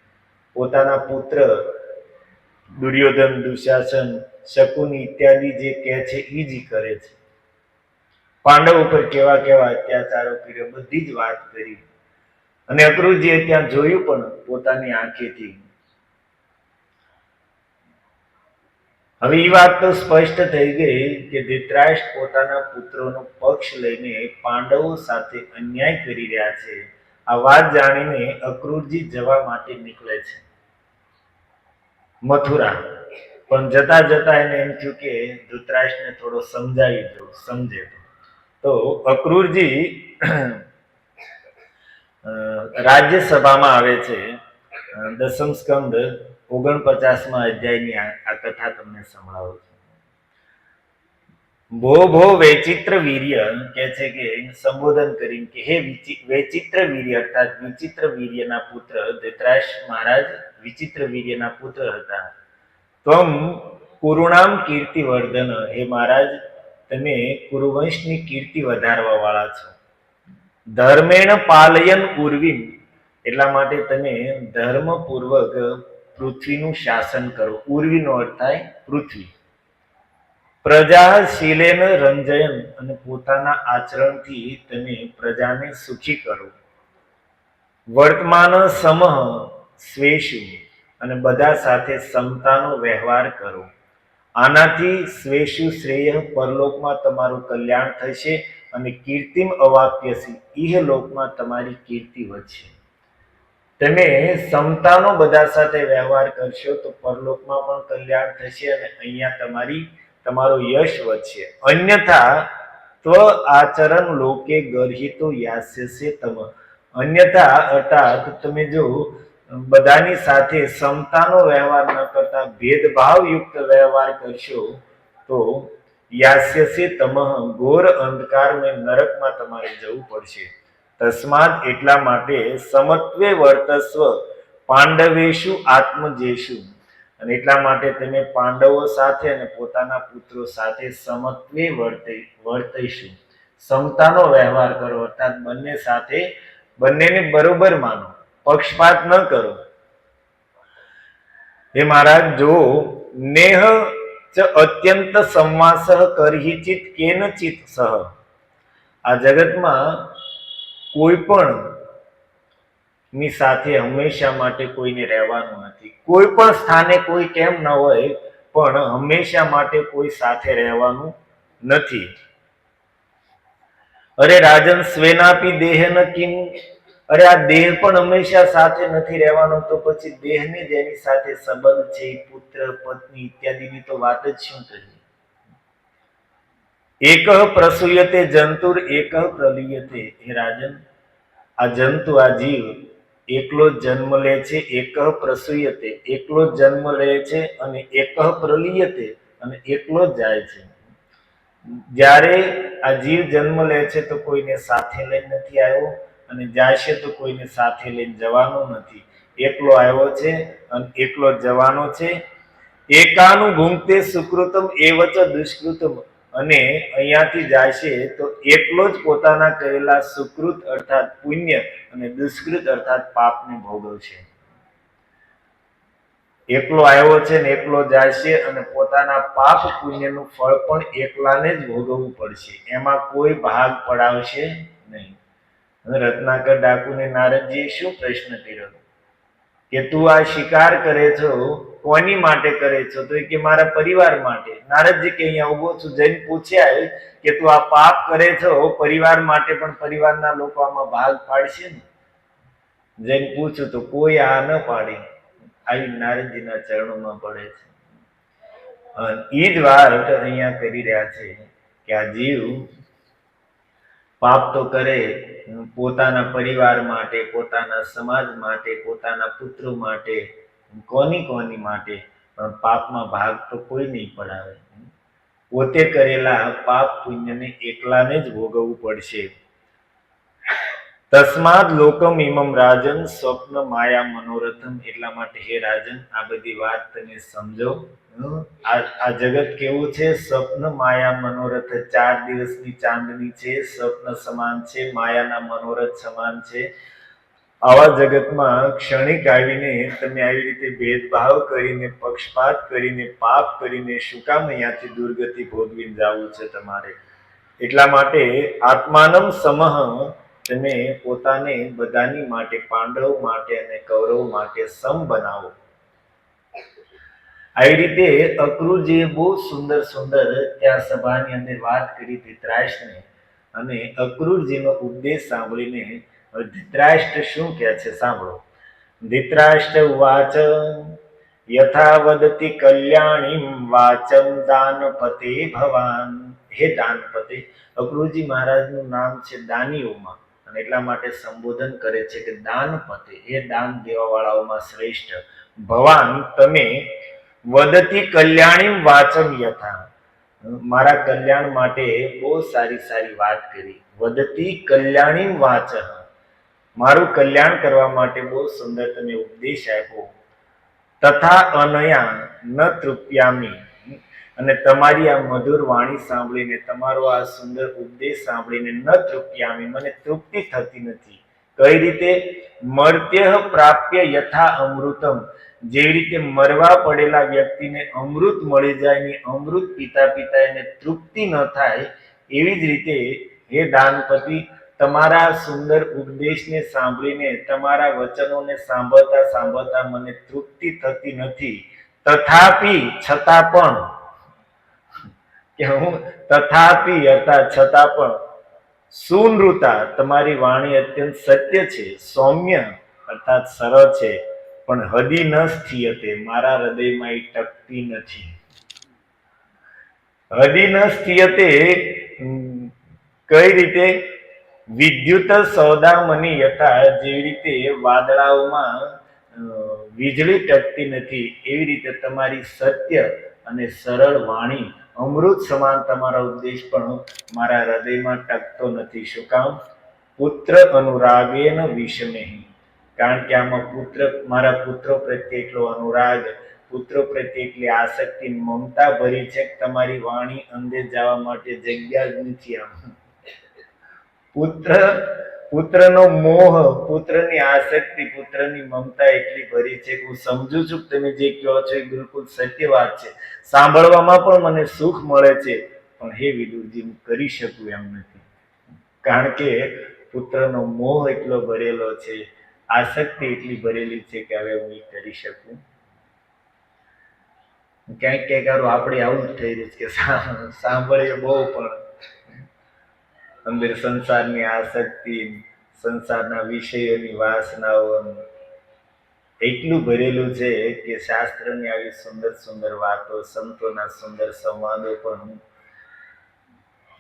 પોતાના પુત્ર દુર્યોધન, દુશાસન, શકુની ઇત્યાદિ જે કહે છે એ જ કરે છે. પાંડવ ઉપર કેવા કેવા અત્યાચારો કર્યો બધી જ વાત કરી. અને અક્રૂરજીએ ત્યાં જોયું પણ પોતાની આંખેથી. હવે એ વાત તો સ્પષ્ટ થઈ ગઈ કે ધૃતરાષ્ટ્ર પોતાના પુત્રોનો પક્ષ લઈને પાંડવો સાથે અન્યાય કરી રહ્યા છે. આ વાત જાણીને અક્રૂરજી જવા માટે નીકળે છે મથુરા. પણ જતા જતા એને એમ થયું કે ધૃતરાષ્ટ્રને થોડો સમજાવી દઉં, સમજે. તો અક્રૂરજી રાજ્યસભામાં આવે છે. દસમ સ્કંદ 49મા અધ્યાયની આ કથા તમને સંભળાવું છું. ભો ભો વૈચિત્ર વીર્ય કહે છે કે સંબોધન કરીને કે હે વૈચિત્ર વીર્ય, અર્થાત વિચિત્ર વીર્યના પુત્ર ધૃતરાષ્ટ્ર મહારાજ વિચિત્ર વીર્યના પુત્ર હતા. ત્વમ કુરુણામ કીર્તિવર્ધન, હે મહારાજ તમે કુરુવંશની કીર્તિ વધારવા વાળા છો. ધર્મેણ પાલયન ઉર્વીમ, એટલા માટે તમે ધર્મપૂર્વક પૃથ્વીનું શાસન કરો. ઉર્વીનો અર્થ થાય પૃથ્વી. પ્રજા શીલેન રંજયન, અને પોતાના આચરણથી તમે પ્રજાને સુખી કરો. વર્તમાન સમહ સ્વેશુ, અને બધા સાથે સમતાનો વ્યવહાર કરો. આનાથી સ્વેશુ શ્રેય, પરલોકમાં તમારું કલ્યાણ થશે અને કીર્તિમ અવાપ્યસી, ઇહલોકમાં તમારી કીર્તિ વધશે. તમે સમતાનો બધા સાથે વ્યવહાર કરશો તો પરલોકમાં પણ કલ્યાણ થશે અને અહીંયા તમારો યશ વધશે. અન્યથા ત્વ આચરણ લોકે ગર્હિતો યાસ્યસે તમ, અન્યથા અર્થાત તમે જો બધાની સાથે સમતાનો વ્યવહાર ન કરતા ભેદભાવયુક્ત વ્યવહાર કરશો તો યાસ્યસે તમઃ, ઘોર અંધકારમય નરકમાં તમારે જવું પડશે. તસ્માત, એટલા માટે સમત્વે વર્તસ્વ પાંડવેશુ આત્મજેશુ, અને એટલા માટે તમે પાંડવો સાથે અને પોતાના પુત્રો સાથે સમત્વે વર્તઈશું, સમતાનો વ્યવહાર કરો. અર્થાત બંને સાથે બંનેને બરોબર માનો, પક્ષપાત ન કરો. હે મહારાજ, જો નેહ ચ અત્યંત સંવાસઃ કરહિચિત કેનચિત સહ, આ જગતમાં કોઈ પણ ની સાથે હંમેશા માટે કોઈને રહેવાનું નથી. કોઈ પણ સ્થાને કોઈ કેમ ન હોય, પણ હંમેશા માટે કોઈ સાથે રહેવાનું નથી. અરે રાજન સ્વેનાપી દેહન કિમ, અરે આ દેહ પણ હંમેશા સાથે નથી રહેવાનો, તો પછી દેહને જેની સાથે સંબંધ છે, પુત્ર પત્ની ઇત્યાદિની તો વાત જ શું કરીએ. એક પ્રસૂયતે જંતુર એક પ્રલીયતે. હે રાજન, આ જંતુ, આ જીવ એકલો જ જન્મ લે છે, એક પ્રસૂયતે એકલો જ જન્મ લે છે, અને એક પ્રલીયતે અને એકલો જ જાય છે. જ્યારે આ જીવ જન્મ લે છે તો કોઈને સાથે લઈને નથી આવ્યો, અને જાય છે તો કોઈને સાથે લઈને જવાનો નથી. એકલો આવ્યો છે અને એકલો જવાનો છે. એકાનું ભૂંગતે સુકૃતમ એવચ દુષ્કૃતમ. અને અહીંયાથી જાય છે તો એકલો જ પોતાના કરેલા સુકૃત અર્થાત પુણ્ય અને દુષ્કૃત અર્થાત પાપને ભોગવશે. એકલો આવ્યો છે ને એકલો જાય છે, અને પોતાના પાપ પુણ્યનું ફળ પણ એકલાને જ ભોગવવું પડશે. એમાં કોઈ ભાગ પડાવશે નહીં. રત્નાકર ડાકુને નારદજીએ શું પ્રશ્ન કર્યો કે તું આ શિકાર કરે છો, કોની માટે કરે છો? તો કે મારા પરિવાર માટે. નારદજી કે અહીંયા ઉભો છું, જઈને પૂછ્યા કે તું આ પાપ કરે છો પરિવાર માટે, પણ પરિવારના લોકો આમાં ભાગ પાડશે ને? જઈને પૂછું તો કોઈ આ ન પાડે. આવી નારદજીના ચરણોમાં પડે છે. એ જ વાત અહીંયા કરી રહ્યા છે કે આ જીવ પાપ તો કરે પોતાના પરિવાર માટે, પોતાના સમાજ માટે, પોતાના પુત્રો માટે, કોની માટે, પણ પાપમાં ભાગ તો કોઈ નહીં પડાવે. પોતે કરેલા પાપ પુણ્યને એકલાને જ ભોગવવું પડશે. તસ્માદ લોકમ ઇમમ રાજન સ્વપ્ન માયા મનોરથમ. એટલા માટે હે રાજન, આ બધી વાત તમે સમજો. આ જગત કેવું છે? સ્વપ્ન માયા મનોરથ. 4 દિવસની ચાંદની છે, સ્વપ્ન સમાન છે, માયાના મનોરથ સમાન છે. આવા જગતમાં ક્ષણિક આવીને તમે આવી રીતે ભેદભાવ કરીને, પક્ષપાત કરીને, પાપ કરીને શું કામ અહીંયાથી દુર્ગતિ ભોગવીને જવું છે તમારે? એટલા માટે આત્માનમ સમહ, તમે પોતાને બધાની માટે, પાંડવ માટે અને કૌરવ માટે સમ બનાવો. આવી રીતે અક્રૂરજીએ બહુ સુંદર ત્યાં સભાની અંદર વાત કરી ધૃતરાષ્ટ્રને. અને અક્રૂરજીનો ઉપદેશ સાંભળીને ધૃતરાષ્ટ્ર શું કહે છે સાંભળો. ધૃતરાષ્ટ્ર વાચ યથા વદતિ કલ્યાણીમ વાચમ દાનપતે ભવાન. હે દાનપતે, અક્રૂરજી મહારાજનું નામ છે દાનીઓમાં, અને એટલા માટે સંબોધન કરે છે કે દાનપતે, હે દાન દેવા વાળાઓમાં શ્રેષ્ઠ. ભવાન, તમે વદતિ કલ્યાણીમ વાચમ યથા, મારા કલ્યાણ માટે બહુ સારી વાત કરી. વદતિ કલ્યાણીમ વાચ, મારું કલ્યાણ કરવા માટે બહુ સુંદર તમે ઉપદેશ આપ્યો. તથા અનયા ન તૃપ્યામી, અને તમારી આ મધુર વાણી સાંભળીને, તમારો આ સુંદર ઉપદેશ સાંભળીને ન તૃપ્યામી, મને તૃપ્તિ થતી નથી. કઈ રીતે? મર્ત્ય પ્રાપ્ય યથા અમૃતમ, જેવી રીતે મરવા પડેલા વ્યક્તિને અમૃત મળી જાય ને અમૃત પીતા એને તૃપ્તિ ન થાય, એવી જ રીતે હે દાનપતિ, તમારા સુંદર ઉપદેશને સાંભળીને, તમારા વચનોને સાંભળતા મને તૃપ્તિ થતી નથી. તથાપી, છતાં પણ, કે હું તથાપી અર્થાત છતાં પણ, સુનૃતા, તમારી વાણી અત્યંત સત્ય છે, સૌમ્ય અર્થાત સરળ છે, પણ હદી ન સ્થિયતે, મારા હૃદયમાં એ ટકતી નથી. હદી ન સ્થિયતે કઈ રીતે? વિદ્યુત સૌદામની યથા, જેવી રીતે વાદળાઓમાં વીજળી ટકતી નથી, એવી રીતે તમારી સત્ય અને સરળ વાણી, અમૃત સમાન તમારો ઉપદેશ પણ મારા હૃદયમાં ટકતો નથી. શું કામ? પુત્ર અનુરાગેન વિષમેહી, કારણ કે આમાં મારા પુત્રો પ્રત્યે એટલો અનુરાગ, પુત્રો પ્રત્યે એટલી આસક્તિ, મમતા ભરી છે કે તમારી વાણી અંદર જવા માટે જગ્યા જ નથી. આમ પુત્રનો મોહ, પુત્રની આસક્તિ, પુત્રની મમતા એટલી ભરી છે કે હું સમજુ છું કે તમે જે કહો છો એ બિલકુલ સત્ય વાત છે, સાંભળવામાં પણ મને સુખ મળે છે, પણ હે વિદુરજી, હું કરી શકું એમ નથી. કારણ કે પુત્રનો મોહ એટલો ભરેલો છે, આસક્તિ એટલી ભરેલી છે કે હવે હું એ કરી શકું. ક્યાંક ક્યાંક આપણે આવું જ થઈ રહ્યું છે કે સાંભળીએ બહુ, પણ અંદર સંસારની આસક્તિ, સંસારના વિષયોની વાસનાઓ એટલું ભરેલું છે કે શાસ્ત્રની આવી સુંદર સુંદર વાતો, સંતોના સુંદર સંવાદો પણ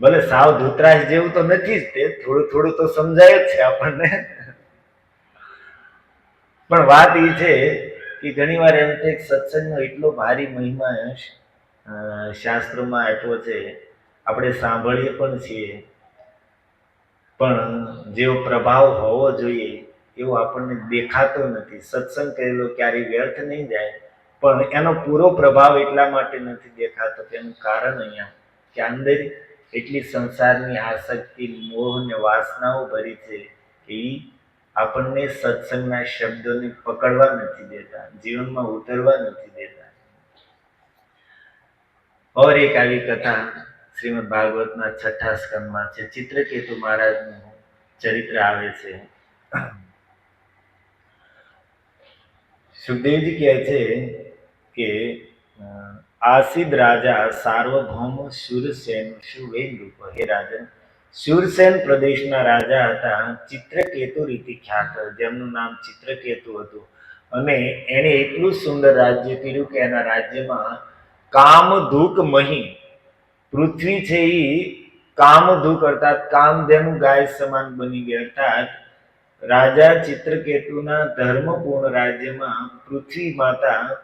ભલે સાવ ધૂતરાજ જેવું તો નથી જ, તે થોડું થોડું તો સમજાય જ છે આપણને. પણ વાત એ છે કે ઘણી વાર એમ થાય સત્સંગનો એટલો ભારી મહિમા શાસ્ત્રોમાં આપ્યો છે, આપણે સાંભળીએ પણ છીએ, પણ જેવો પ્રભાવ હોવો જોઈએ એવો આપણને દેખાતો નથી. સત્સંગ કરેલો ક્યારેય વ્યર્થ નહીં જાય, પણ એનો પૂરો પ્રભાવ એટલા માટે નથી દેખાતો કે એનું કારણ અહીંયા કે અંદર એટલી સંસારની આસક્તિ, મોહ ને વાસનાઓ ભરી છે કે એ આપણને સત્સંગના શબ્દોને પકડવા નથી દેતા, જીવનમાં ઉતરવા નથી દેતા. और एक આવી કથા શ્રીમદ ભાગવતના 6ઠા સ્કંદમાં છે. ચિત્રકેતુ મહારાજનું ચરિત્ર આવે છે. સુખદેવજી કહે છે કે આસિદ રાજા સાર્વભૌમ શૂરસેન શુવેન રૂપ. હે રાજન, શૂરસેન પ્રદેશના રાજા હતા, ચિત્રકેતુ રીતે ખ્યાત, જેમનું નામ ચિત્રકેતુ હતું. અને એને એટલું સુંદર રાજ્ય કર્યું કે એના રાજ્યમાં કામધુક મહી, પૃથ્વી છે એ કામધુક અર્થાત કામધેનુ ગાય સમાન બની ગઈ. અર્થાત રાજા ચિત્રકેતુના ધર્મપૂર્ણ રાજ્યમાં પૃથ્વી માતા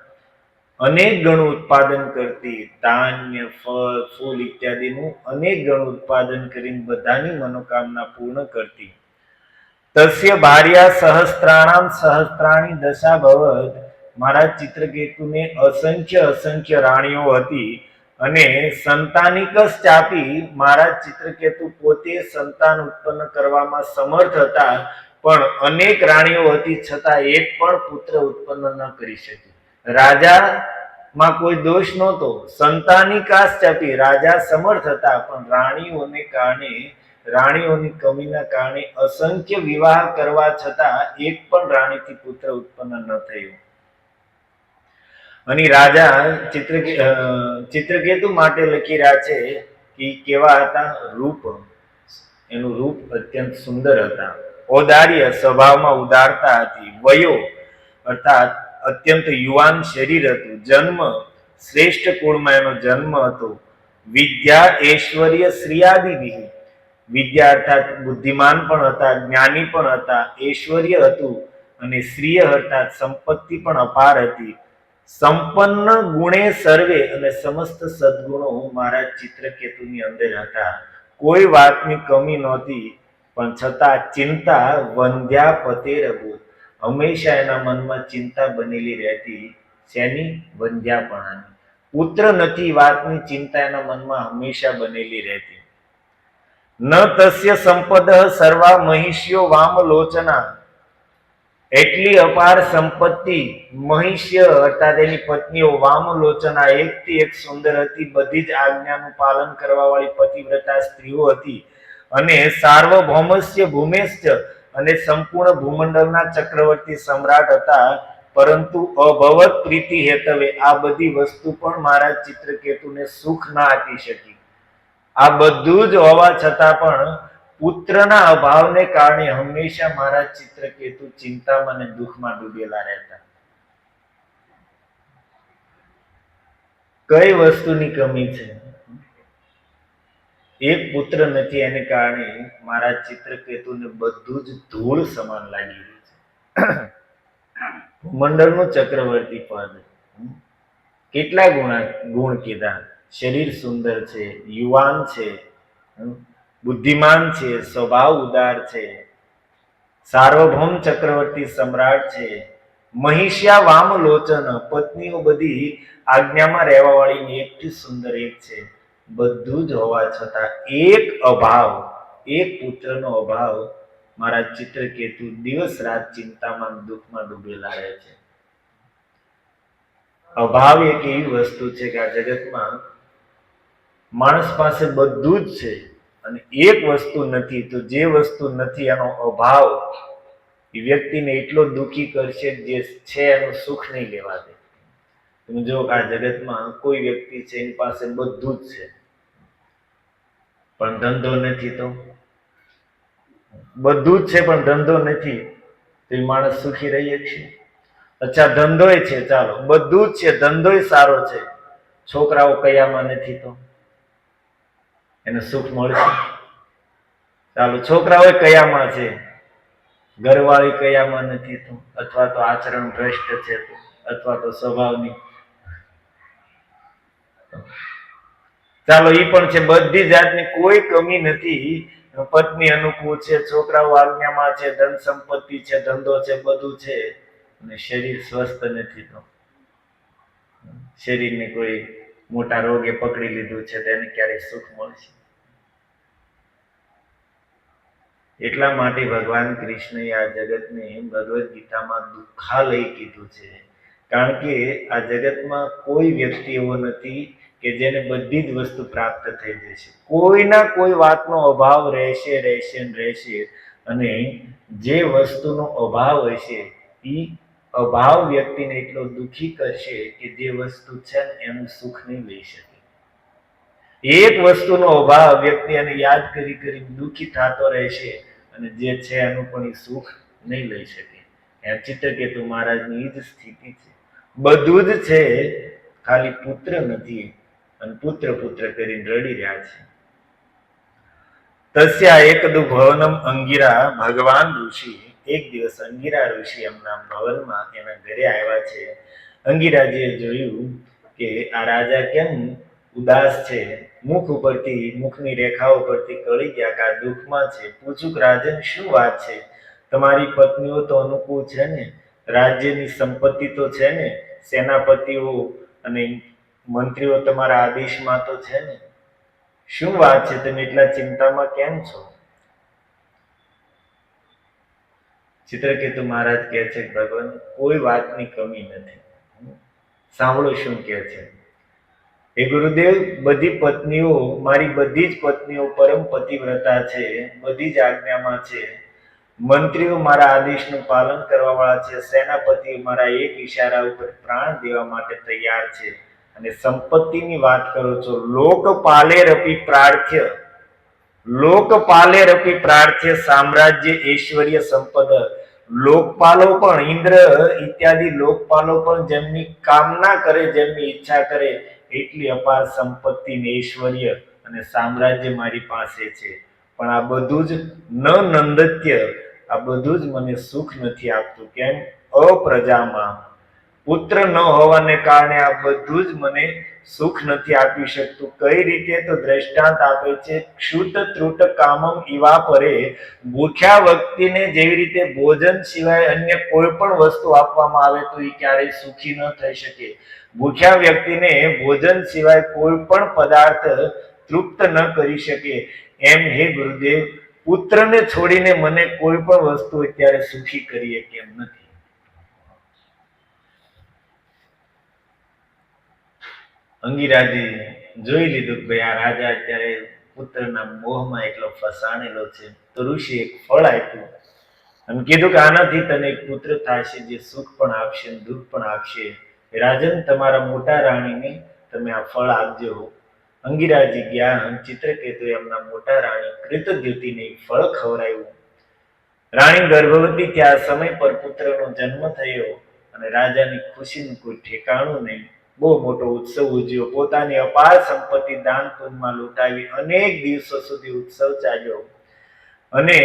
અનેક ગણું ઉત્પાદન કરતી, ધાન્ય, ફળ, ફૂલ ઇત્યાદિનું અનેક ગણું ઉત્પાદન કરીને બધાની મનોકામના પૂર્ણ કરતી. તસ્ય ભાર્યા સહસ્ત્રાણામ સહસ્ત્રાણી દશા ભવત. મારા ચિત્રકેતુને અસંખ્ય અસંખ્ય રાણીઓ હતી અને સંતાનિકસ ચાપી, મારા ચિત્રકેતુ પોતે સંતાન ઉત્પન્ન કરવામાં સમર્થ હતા, પણ અનેક રાણીઓ હતી છતાં એક પણ પુત્ર ઉત્પન્ન ન કરી શકી. રાજામાં કોઈ દોષ નહોતો, સંતાનિકાસ ચાપી, રાજા સમર્થ હતા, પણ રાણીઓને કારણે, રાણીઓની કમીના કારણે અસંખ્ય વિવાહ કરવા છતાં એક પણ રાણીથી પુત્ર ઉત્પન્ન ન થયું. અને રાજા ચિત્રકેતુ માટે લખી રહ્યા છે કે કેવા હતા? રૂપ, એનું રૂપ અત્યંત સુંદર હતા. ઔદાર્ય, સ્વભાવમાં ઉદારતા હતી. વયો અર્થાત અત્યંત યુવાન શરીર હતું. જન્મ, શ્રેષ્ઠ કુળમાં એનો જન્મ હતો. વિદ્યા, ઐશ્વર્ય, શ્રીયાદિ, વિદ્યા અર્થાત બુદ્ધિમાન પણ હતા, જ્ઞાની પણ હતા, ઐશ્વર્ય હતું, અને શ્રીય અર્થાત સંપત્તિ પણ અપાર હતી. સંપન્ન ગુણે સર્વે, અને સમસ્ત સદગુણો મારા ચિત્રકેતુની અંદર હતા. કોઈ વાતની કમી નહોતી, પણ છતાં ચિંતા વંધ્યા પતે રઘુ, હંમેશા એના મનમાં ચિંતા બનેલી રહેતી. શેની? વંધ્યાપણાની. પુત્ર નથી વાતની ચિંતા એના મનમાં હંમેશા બનેલી રહેતી. ન તસ્ય સંપદ સર્વા મહિષ્યો વામલોચના, એટલી અપાર સંપત્તિ, મહિષ્ય અર્થાત એની પત્નીઓ વામલોચના, એકથી એક સુંદર હતી, બધી જ આજ્ઞાનું પાલન કરવા વાળી પતિવ્રતા સ્ત્રીઓ હતી. અને સાર્વભૌમસ્ય ભૂમેશ્ચ, અને સંપૂર્ણ ભૂમંડળના ચક્રવર્તી સમ્રાટ હતા. પરંતુ અભવત પ્રીતિ હેતવે, આ બધી વસ્તુ પણ મારા ચિત્રકેતુને સુખ ના આપી શકી. આ બધું જ હોવા છતાં પણ પુત્રના અભાવને કારણે હંમેશા મારા ચિત્રકેતુ ચિંતામાં અને દુઃખમાં ડૂબેલા રહેતા. કઈ વસ્તુની કમી છે? એક પુત્ર નથી, એને કારણે મારા ચિત્રકેતુને બધું જ ધૂળ સમાન લાગી રહ્યું છે. મંડળનું ચક્રવર્તી પદ, કેટલા ગુણ કીધા? શરીર સુંદર છે, યુવાન છે, બુદ્ધિમાન છે, સ્વભાવ ઉદાર છે, સાર્વભૌમ ચક્રવર્તી સમ્રાટ છે, મહિષ્યા વામલોચન, પત્નીઓ બધી આજ્ઞામાં રહેવા વાળી એકથી સુંદર એક છે. બધું જ હોવા છતાં એક અભાવ, એક પુત્રનો અભાવ, મારા ચિત્રકેતુ દિવસ રાત ચિંતામાં દુઃખમાં ડૂબેલા રહે છે. અભાવ એક એવી વસ્તુ છે કે આ જગતમાં માણસ પાસે બધું જ છે, અને એક વસ્તુ નથી, તો જે વસ્તુ નથી એનો અભાવ એ વ્યક્તિને એટલો દુઃખી કરશે જે છે એનું સુખ નહીં લેવા દે. તમે જો આ જગતમાં કોઈ વ્યક્તિ છે એની પાસે બધું જ છે પણ ધંધો નથી, તો બધું જ છે પણ ધંધો નથી, તો એ માણસ સુખી રહી છે? અચ્છા, ધંધોય છે, ચાલો બધું જ છે, ધંધોય સારો છે, છોકરાઓ કયામાં નથી, તો એને સુખ મળશે? ચાલો છોકરાઓ કયામાં છે, ઘરવાળી કયામાં નથી, તો અથવા તો આચરણ ભ્રષ્ટ છે, તો અથવા તો સ્વભાવની, ચાલો ઈ પણ છે, બધી જાતની કોઈ કમી નથી, પત્ની અનુકૂળ છે, છોકરાઓ આજ્ઞામાં છે, ધન સંપત્તિ છે, ધંધો છે, બધું છે, અને શરીર સ્વસ્થ નથી, તો શરીરને કોઈ મોટા રોગે પકડી લીધું છે, તેને ક્યારેય સુખ મળશે? એટલા માટે ભગવાન કૃષ્ણએ આ જગતને ભગવદ્ ગીતામાં દુઃખાલય કીધું છે, કારણ કે આ જગતમાં કોઈ વ્યક્તિ એવો નથી કે જેને બધી જ વસ્તુ પ્રાપ્ત થઈ જશે. કોઈના કોઈ વાતનો અભાવ રહેશે રહેશે ને રહેશે, અને જે વસ્તુનો અભાવ હશે એ અભાવ વ્યક્તિને એટલો દુઃખી કરશે કે જે વસ્તુ છે એનું સુખ નહીં લઈ શકે. એક વસ્તુનો અભાવ વ્યક્તિ એને યાદ કરી કરી દુઃખી થતો રહેશે, અને જે છે એનું પણ એ સુખ નહીં લઈ શકે. એમ ચિત્રકેતુ મહારાજની જ સ્થિતિ છે. બધું જ છે, ખાલી પુત્ર નથી, અને પુત્ર પુત્ર કરીને રડી રહ્યા છે. તસ્યા એકદુ ભવનમ અંગીરા ભગવાન ઋષિ. એક દિવસ અંગીરા ઋષિ એમના ભવનમાં એના ઘરે આવ્યા છે. અંગીરાજીએ જોયું કે આ રાજા કેમ ઉદાસ છે, મુખ ઉપરથી, મુખની રેખા ઉપરથી કળી ગયા કે આ દુઃખમાં છે. પૂછું કે રાજન શું વાત છે? તમારી પત્નીઓ તો અનુકૂળ છે ને, રાજ્યની સંપત્તિ તો છે ને, સેનાપતિઓ અને મંત્રીઓ તમારા આદેશમાં તો છે ને, શું વાત છે? તમે એટલા ચિંતામાં કેમ છો? ચિત્રકેતુ મહારાજ કહે છે કે ભગવાન કોઈ વાતની કમી નથી. સાંભળો શું કહે છે. હે ગુરુદેવ, બધી પત્નીઓ, મારી બધી જ પત્નીઓ પરમ પતિવ્રતા છે, બધી જ આજ્ઞામાં છે, મંત્રીઓ મારા આદેશનું પાલન કરવા વાળા છે, સેનાપતિઓ મારા એક ઈશારા ઉપર પ્રાણ દેવા માટે તૈયાર છે, અને સંપત્તિની વાત કરો છો, લોકપાલેરપી પ્રાર્થ્ય, લોકપાલેરપી પ્રાર્થ્ય સામ્રાજ્ય ઐશ્વર્ય સંપદ. લોકપાલો પણ, ઇન્દ્ર ઇત્યાદિ લોકપાલો પણ જેમની કામના કરે, જેમની ઈચ્છા કરે એટલી અપાર સંપત્તિ ને ઐશ્વર્ય અને સામ્રાજ્ય મારી પાસે છે, પણ આ બધું જ ન નંદત્ય, આ બધું જ મને સુખ નથી આપતું. કેમ? અપ્રજામાં, પુત્ર ન હોવાને કારણે આ બધું જ મને સુખ નથી આપી શકતું. કઈ રીતે? તો દ્રષ્ટાંત આપે છે, ક્ષુત ત્રુટ કામમ ઈવા પરે. ભૂખ્યા વ્યક્તિને જેવી રીતે ભોજન સિવાય અન્ય કોઈ પણ વસ્તુ આપવામાં આવે તો એ ક્યારેય સુખી ન થઈ શકે, ભૂખ્યા વ્યક્તિને ભોજન સિવાય કોઈ પણ પદાર્થ તૃપ્ત ન કરી શકે, એમ હે ગુરુદેવ, પુત્રને છોડીને મને કોઈ પણ વસ્તુ અત્યારે સુખી કરીએ કેમ નથી. અંગીરાજી જોઈ લીધું કે ભાઈ આ રાજા અત્યારે પુત્રના મોહમાં એટલો ફસાણેલો છે, તો ઋષિ એક ફળ આપ્યું અને કીધું કે આનાથી તને એક પુત્ર થશે જે સુખ પણ આપશે દુઃખ પણ આપશે. રાજન, તમારા મોટા રાણીને તમે આ ફળ આપજો. અંગીરાજી ગયા, ચિત્રકેતુ એમના મોટા રાણી કૃતદ્યુતિને ફળ ખવડાવ્યું. રાણી ગર્ભવતી થયા, સમય પર પુત્રનો જન્મ થયો, અને રાજાની ખુશીનું કોઈ ઠેકાણું નહીં. બહુ મોટો ઉત્સવ ઉજવ્યો, પોતાની અપાર સંપત્તિ દાન પુણ્યમાં લૂંટાવી, અનેક દિવસો સુધી ઉત્સવ ચાલ્યો, અને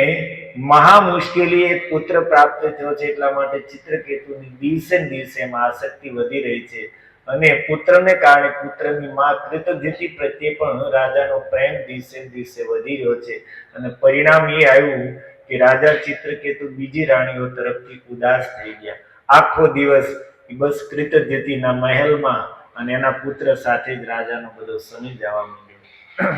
મહા મુશ્કેલી એક પુત્ર પ્રાપ્ત થયો છે, એટલા માટે ચિત્રકેતુની દિવસે ને દિવસે એમાં આસક્તિ વધી રહી છે, અને પુત્રને કારણે પુત્રની માં કૃતદ્યુતિ પ્રત્યે પણ રાજાનો પ્રેમ દિવસે ને દિવસે વધી રહ્યો છે, અને પરિણામ એ આવ્યું કે રાજા ચિત્રકેતુ બીજી રાણીઓ તરફથી ઉદાસ થઈ ગયા. આખો દિવસ બસ કૃતદ્યુતિના મહેલમાં અને એના પુત્ર સાથે જ રાજાનો બધો સમય જવા માંડ્યો.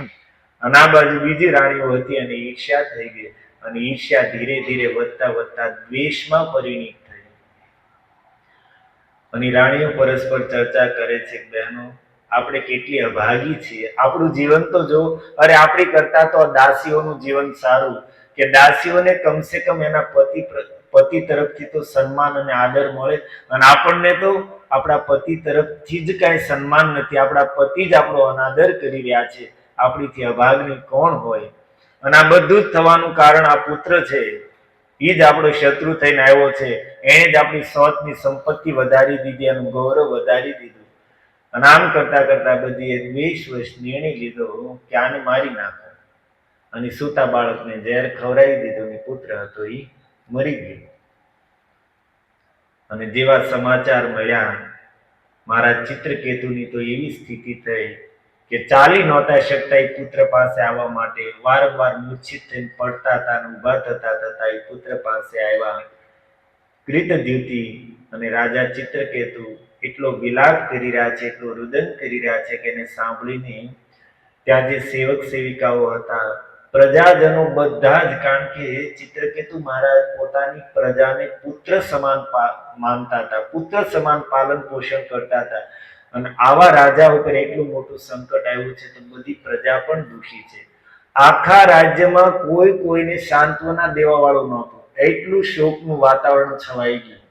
અને આ બાજુ બીજી રાણીઓ હતી અને ઈર્ષ્યા થઈ ગઈ, અને ઈર્ષ્યા ધીરે ધીરે વધતા વધતા દ્વેષમાં પરિણિત થઈ. અને રાણીઓ પરસ્પર ચર્ચા કરે છે, બહેનો આપણે કેટલી અભાગી છીએ. આપણું જીવન તો જો, અરે આપણી કરતા તો દાસીઓનું જીવન સારું, કે દાસીઓને કમસે કમ એના પતિ તરફથી તો સન્માન અને આદર મળે, અને આપણને તો આપણા પતિ તરફથી જ કાંઈ સન્માન નથી. આપણા પતિ જ આપણો અનાદર કરી રહ્યા છે. આપણીથી અભાગની કોણ હોય? અને આ બધું જ થવાનું કારણ આ પુત્ર છે. એ જ આપણો શત્રુ થઈને આવ્યો છે. એને જ આપણી સોચની સંપત્તિ વધારી દીધી અને ગૌરવ વધારી દીધું. અને આમ કરતા કરતા બધી એ દ્વેષવશ નિર્ણય લીધો કે આને મારી નાખો. અને સૂતા બાળકને ઝેર ખવડાવી દીધું ને પુત્ર હતો એ મરી ગયો. અને જેવા સમાચાર મળ્યા મહારાજ ચિત્રકેતુની તો એવી સ્થિતિ થઈ કે ચાલી નહોતા શકતા એ પુત્ર પાસે આવવા માટે. વારંવાર મૂર્છિત થઈને પડતા હતા અને ઊભા થતા એ પુત્ર પાસે આવ્યા. કૃતદ્યુતિ અને રાજા ચિત્રકેતુ એટલો વિલાપ કરી રહ્યા છે, એટલો રુદન કરી રહ્યા છે કે એને સાંભળીને ત્યાં જે સેવક સેવિકાઓ હતા, પ્રજાજનો બધા જ, કારણ કે ચિત્રકેતુ મહારાજ પોતાની પ્રજાને પુત્ર સમાન માનતા હતા, પુત્ર સમાન પાલન પોષણ કરતા હતા. અને આવા રાજા ઉપર એટલું મોટું સંકટ આવ્યું છે તો બધી પ્રજા પણ દુઃખી છે. આખા રાજ્યમાં કોઈ કોઈને સાંત્વના દેવા વાળું નહોતું. એટલું શોકનું વાતાવરણ છવાઈ ગયું.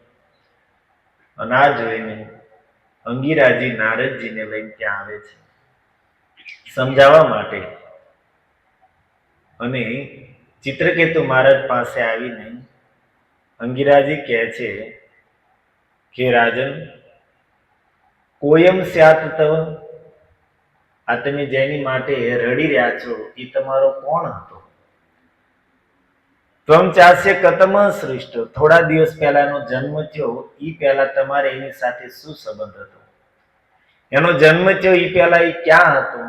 અને આ જોઈને અંગિરાજી નારદજીને લઈને ત્યાં આવે છે સમજાવવા માટે. અને ચિત્રકેતુ મહારાજ પાસે આવીને અંગિરાજી કહે છે કે રાજન, કોયમ સ્યાત તવ, આ તમે જેની માટે રડી રહ્યા છો એ તમારો કોણ હતો? ત્વમ ચાસ્ય કતમ સૃષ્ટ, થોડા દિવસ પહેલાનો જન્મ થયો એ પહેલા તમારે એની સાથે શું સંબંધ હતો? એનો જન્મ થયો એ પહેલા એ ક્યાં હતો?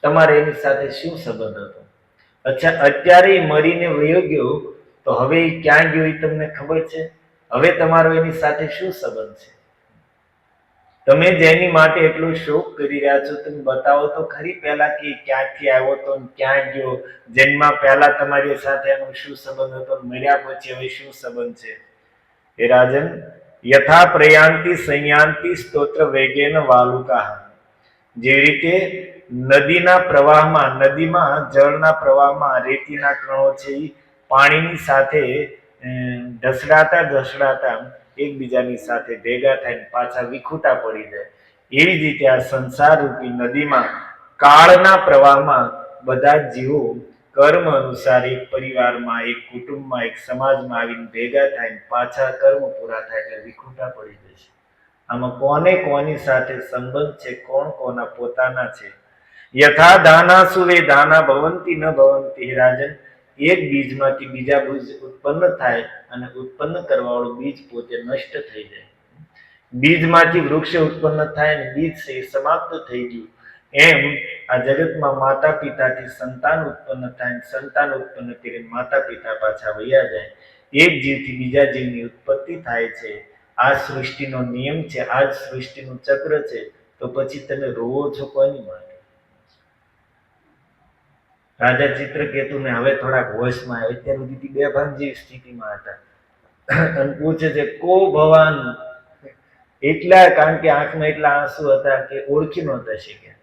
તમારે એની સાથે શું સંબંધ હતો? અચ્છા, અત્યારે મરીને વયો ગયો તો હવે એ ક્યાં ગયો એ તમને ખબર છે? હવે તમારો એની સાથે શું સંબંધ છે? તમે જેની માટે એટલો શોક કરી રહ્યા છો તમે બતાવો તો ખરી પહેલા કે ક્યાંથી આવ્યો તો ક્યાં ગયો? જન્મ પહેલા તમારી સાથે એનો શું સંબંધ હતો? મર્યા પછી હવે શું સંબંધ છે? એ રાજન, યથા પ્રયાંતિ સંયાંતિ સ્તોત્ર વેગેન વાલુકા, જે રીતે નદીના પ્રવાહમાં, નદીમાં જળના પ્રવાહમાં રેતીના કણો છે એ પાણીની સાથે ઢસડાતા એકબીજાની સાથે ભેગા થઈને પાછા વિખૂટા પડી જાય, એવી જ રીતે આ સંસાર રૂપી નદીમાં કાળના પ્રવાહમાં બધા જીવો કર્મ અનુસાર એક પરિવારમાં, એક કુટુંબમાં, એક સમાજમાં આવીને ભેગા થાય, પાછા કર્મ પૂરા થાય એટલે વિખૂટા પડી જશે. આમાં કોને કોની સાથે સંબંધ છે, કોણ કોના પોતાના છે? યથા દાના સુવે દાના ભવંતી ન ભવંતી. રાજન, એક બીજમાંથી બીજા બીજ ઉત્પન્ન થાય અને ઉત્પન્ન કરવાવાળું બીજ પોતે નષ્ટ થઈ જાય. બીજમાંથી વૃક્ષ ઉત્પન્ન થાય અને બીજ છે સમાપ્ત થઈ ગયું. એમ આ જગતમાં માતા પિતાથી સંતાન ઉત્પન્ન થાય, સંતાન ઉત્પન્ન કરી માતા પિતા પાછા વયા જાય. એક જીવથી બીજા જીવની ઉત્પત્તિ થાય છે. આ સૃષ્ટિનો નિયમ છે, આ જ સૃષ્ટિનું ચક્ર છે. તો પછી તમે રોવો છો કોની માટે? રાજા ચિત્રકેતુને હવે થોડાક હોશમાં આવે. અત્યાર સુધી બેભાન જેવી સ્થિતિમાં હતા અને પૂછે છે કો ભવાન, એટલા, કારણ કે આંખમાં એટલા આંસુ હતા કે ઓળખી નહોતા શક્યા.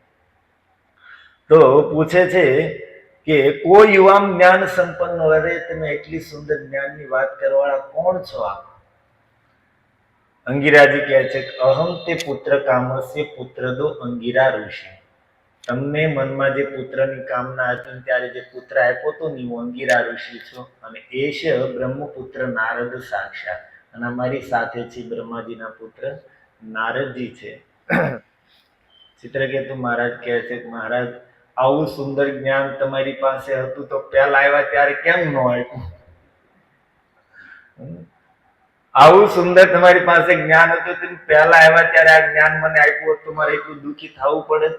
તો પૂછે છે કે કોઈ યુવામ જ્ઞાન સંપન્ન, હવે તમે એટલી સુંદર જ્ઞાનની વાત કરવાવાળા કોણ છો આપ? અંગિરાજી કહે છે કે અહમ તે પુત્ર કામસ્ય પુત્ર દો અંગિરા ઋષિ. તમને મનમાં જે પુત્રની કામના હતી ત્યારે જે પુત્ર આપ્યો તો ને હું અંગિરા ઋષિ છું. અને એશ બ્રહ્મપુત્ર નારદ સાક્ષાત. અને અમારી સાથે છે બ્રહ્માજીના પુત્ર નારદજી છે. ચિત્રકેતુ મહારાજ કહે છે કે મહારાજ, આવું સુંદર જ્ઞાન તમારી પાસે હતું તો પહેલા આવ્યા ત્યારે કેમ ન આપ્યું? આવું સુંદર તમારી પાસે જ્ઞાન હતું, તમે પહેલા આવ્યા ત્યારે આ જ્ઞાન મને આપ્યું હોત તો મારે એટલું દુઃખી થવું પડે?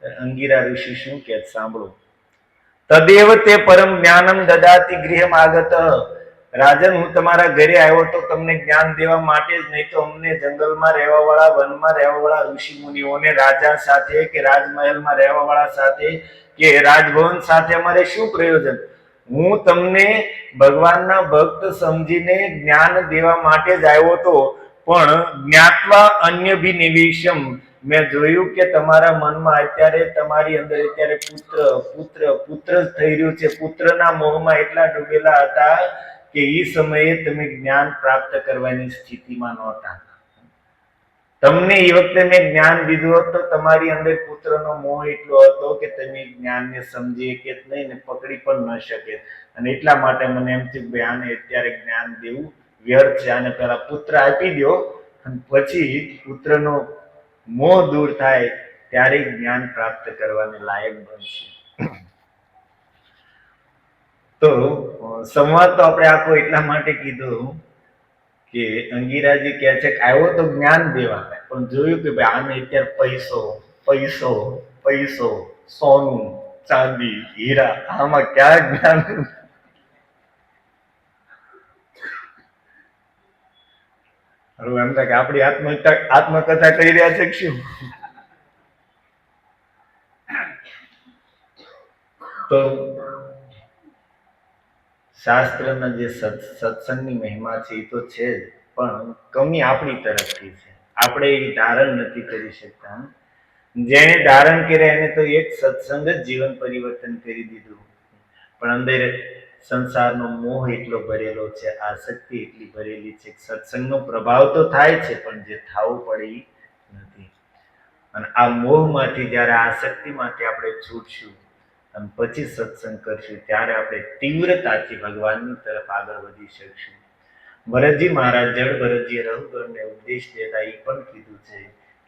અંગિરા ઋષિ શું કહે સાંભળો. તદેવ તે પરમ જ્ઞાનમ દદાતિ ગૃહમ આગત. રાજન, હું તમારા ઘરે આવ્યો તો તમને જ્ઞાન દેવા માટે જ, નહીં તો અમને જંગલમાં રહેવા વાળા, વનમાં રહેવા વાળા ઋષિ મુનિઓને રાજા સાથે કે રાજમહેલમાં રહેવા વાળા સાથે કે રાજભવન સાથે અમારે શું પ્રયોજન? હું તમને ભગવાનના ભક્ત સમજીને જ્ઞાન દેવા માટે જ આવ્યો હતો. પણ જ્ઞાત્વા અન્ય ભિનિવેશમ, મેં જોયું કે તમારા મનમાં અત્યારે તમારી અંદર અત્યારે પુત્ર પુત્ર પુત્ર જ થઈ રહ્યું છે. પુત્રના મોહમાં એટલા ડૂબેલા હતા કે એ સમયે તમે જ્ઞાન પ્રાપ્ત કરવાની સ્થિતિમાં નહોતા. તમને એ વખતે મેં જ્ઞાન દીધું હોત તો તમારી અંદર પુત્રનો મોહ એટલો હતો કે તમે જ્ઞાનને સમજી કે નહીં ને પકડી પણ ન શકે. અને એટલા માટે મને એમ થયું કે આને અત્યારે જ્ઞાન દેવું વ્યર્થ છે. આને પેલા પુત્ર આપી દો અને પછી પુત્રનો મોહ દૂર થાય ત્યારે જ્ઞાન પ્રાપ્ત કરવાને લાયક બનશે. તો સંવાદ તો આપણે આખો એટલા માટે કીધું કે અંગીરાજી કહે છે કે આવ્યો તો જ્ઞાન દેવા, પણ જોયું કે ભાઈ આને અત્યારે પૈસો પૈસો પૈસો, સોનું ચાંદી હીરા, આમાં ક્યાં જ્ઞાન. હવે એમ થાય કે આપણી આત્મકથા કહી રહ્યા છે કે શું? તો શાસ્ત્રના જે સત્સંગની મહિમા છે એ તો છે જ, પણ કમી આપણી તરફથી છે. આપણે એ ધારણ નથી કરી શકતા. જેને ધારણ કર્યા એને તો એક સત્સંગ જ જીવન પરિવર્તન કરી દીધું, પણ અંદર સંસારનો મોહ એટલો ભરેલો છે, આસક્તિ એટલી ભરેલી છે. સત્સંગનો પ્રભાવ તો થાય છે પણ જે થવું પડે નથી. અને આ મોહમાંથી જ્યારે આસક્તિમાંથી આપણે છૂટશું અને પછી સત્સંગ કરશું ત્યારે આપણે તીવ્રતાથી ભગવાનની તરફ આગળ વધી શકશું. ભરતજી મહારાજ જળ ભરતજી રઘુગણને ઉપદેશ દેતા એ પણ કીધું છે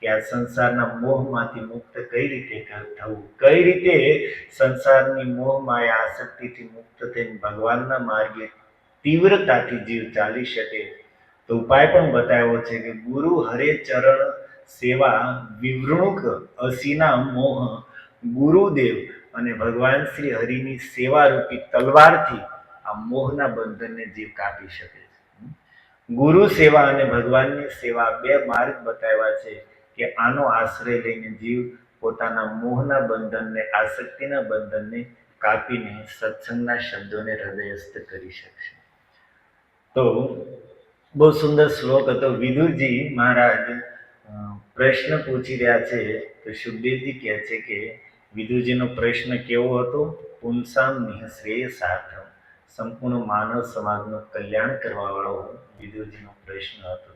કે આ સંસારના મોહમાંથી મુક્ત કઈ રીતે થવું, કઈ રીતે સંસારની મોહ માયા આસક્તિથી મુક્ત થઈને ભગવાનના માર્ગે તીવ્રતાથી જીવ ચાલી શકે. તો ઉપાય પણ બતાવ્યો છે કે ગુરુ હરે ચરણ સેવા વિવૃણુક અસીના મોહ, ગુરુદેવ અને ભગવાન શ્રી હરિની સેવા રૂપી તલવારથી આ મોહના બંધનને જીવ કાપી શકે છે. ગુરુ સેવા અને ભગવાનની સેવા બે માર્ગ બતાવ્યા છે કે આનો આશ્રય લઈને જીવ પોતાના મોહના બંધનને, આસક્તિના બંધનને કાપીને સત્સંગના શબ્દોને હૃદયસ્થ કરી શકશે. તો બહુ સુંદર શ્લોક હતો. વિદુરજી મહારાજ પ્રશ્ન પૂછી રહ્યા છે તો સુખદેવજી કહે છે કે વિદુરજીનો પ્રશ્ન કેવો હતો? પુંસામ નિઃશ્રેયસાર્થમ, સંપૂર્ણ માનવ સમાજનું કલ્યાણ કરવા વાળો વિદુરજીનો પ્રશ્ન હતો.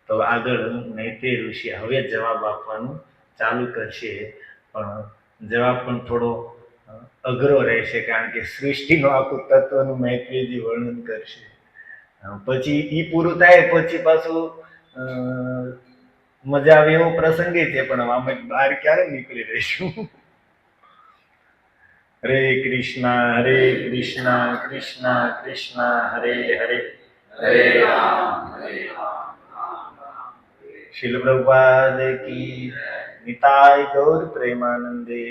તો આગળ મૈત્રેય ઋષિ હવે જવાબ આપવાનું ચાલુ કરશે, પણ જવાબ પણ થોડો અઘરો રહેશે કારણ કે સૃષ્ટિનું આખું તત્વનું મૈત્રેયજી વર્ણન કરશે. પછી એ પૂરું થાય પછી પાછું મજા આવે એવો પ્રસંગ છે, પણ આમાં બહાર ક્યારે નીકળી રહીશું. હરે કૃષ્ણ કૃષ્ણ કૃષ્ણ હરે હરે, હરે રામ શીલ પ્રભુપાદ કી, નિતાય ગૌર પ્રેમાનંદે.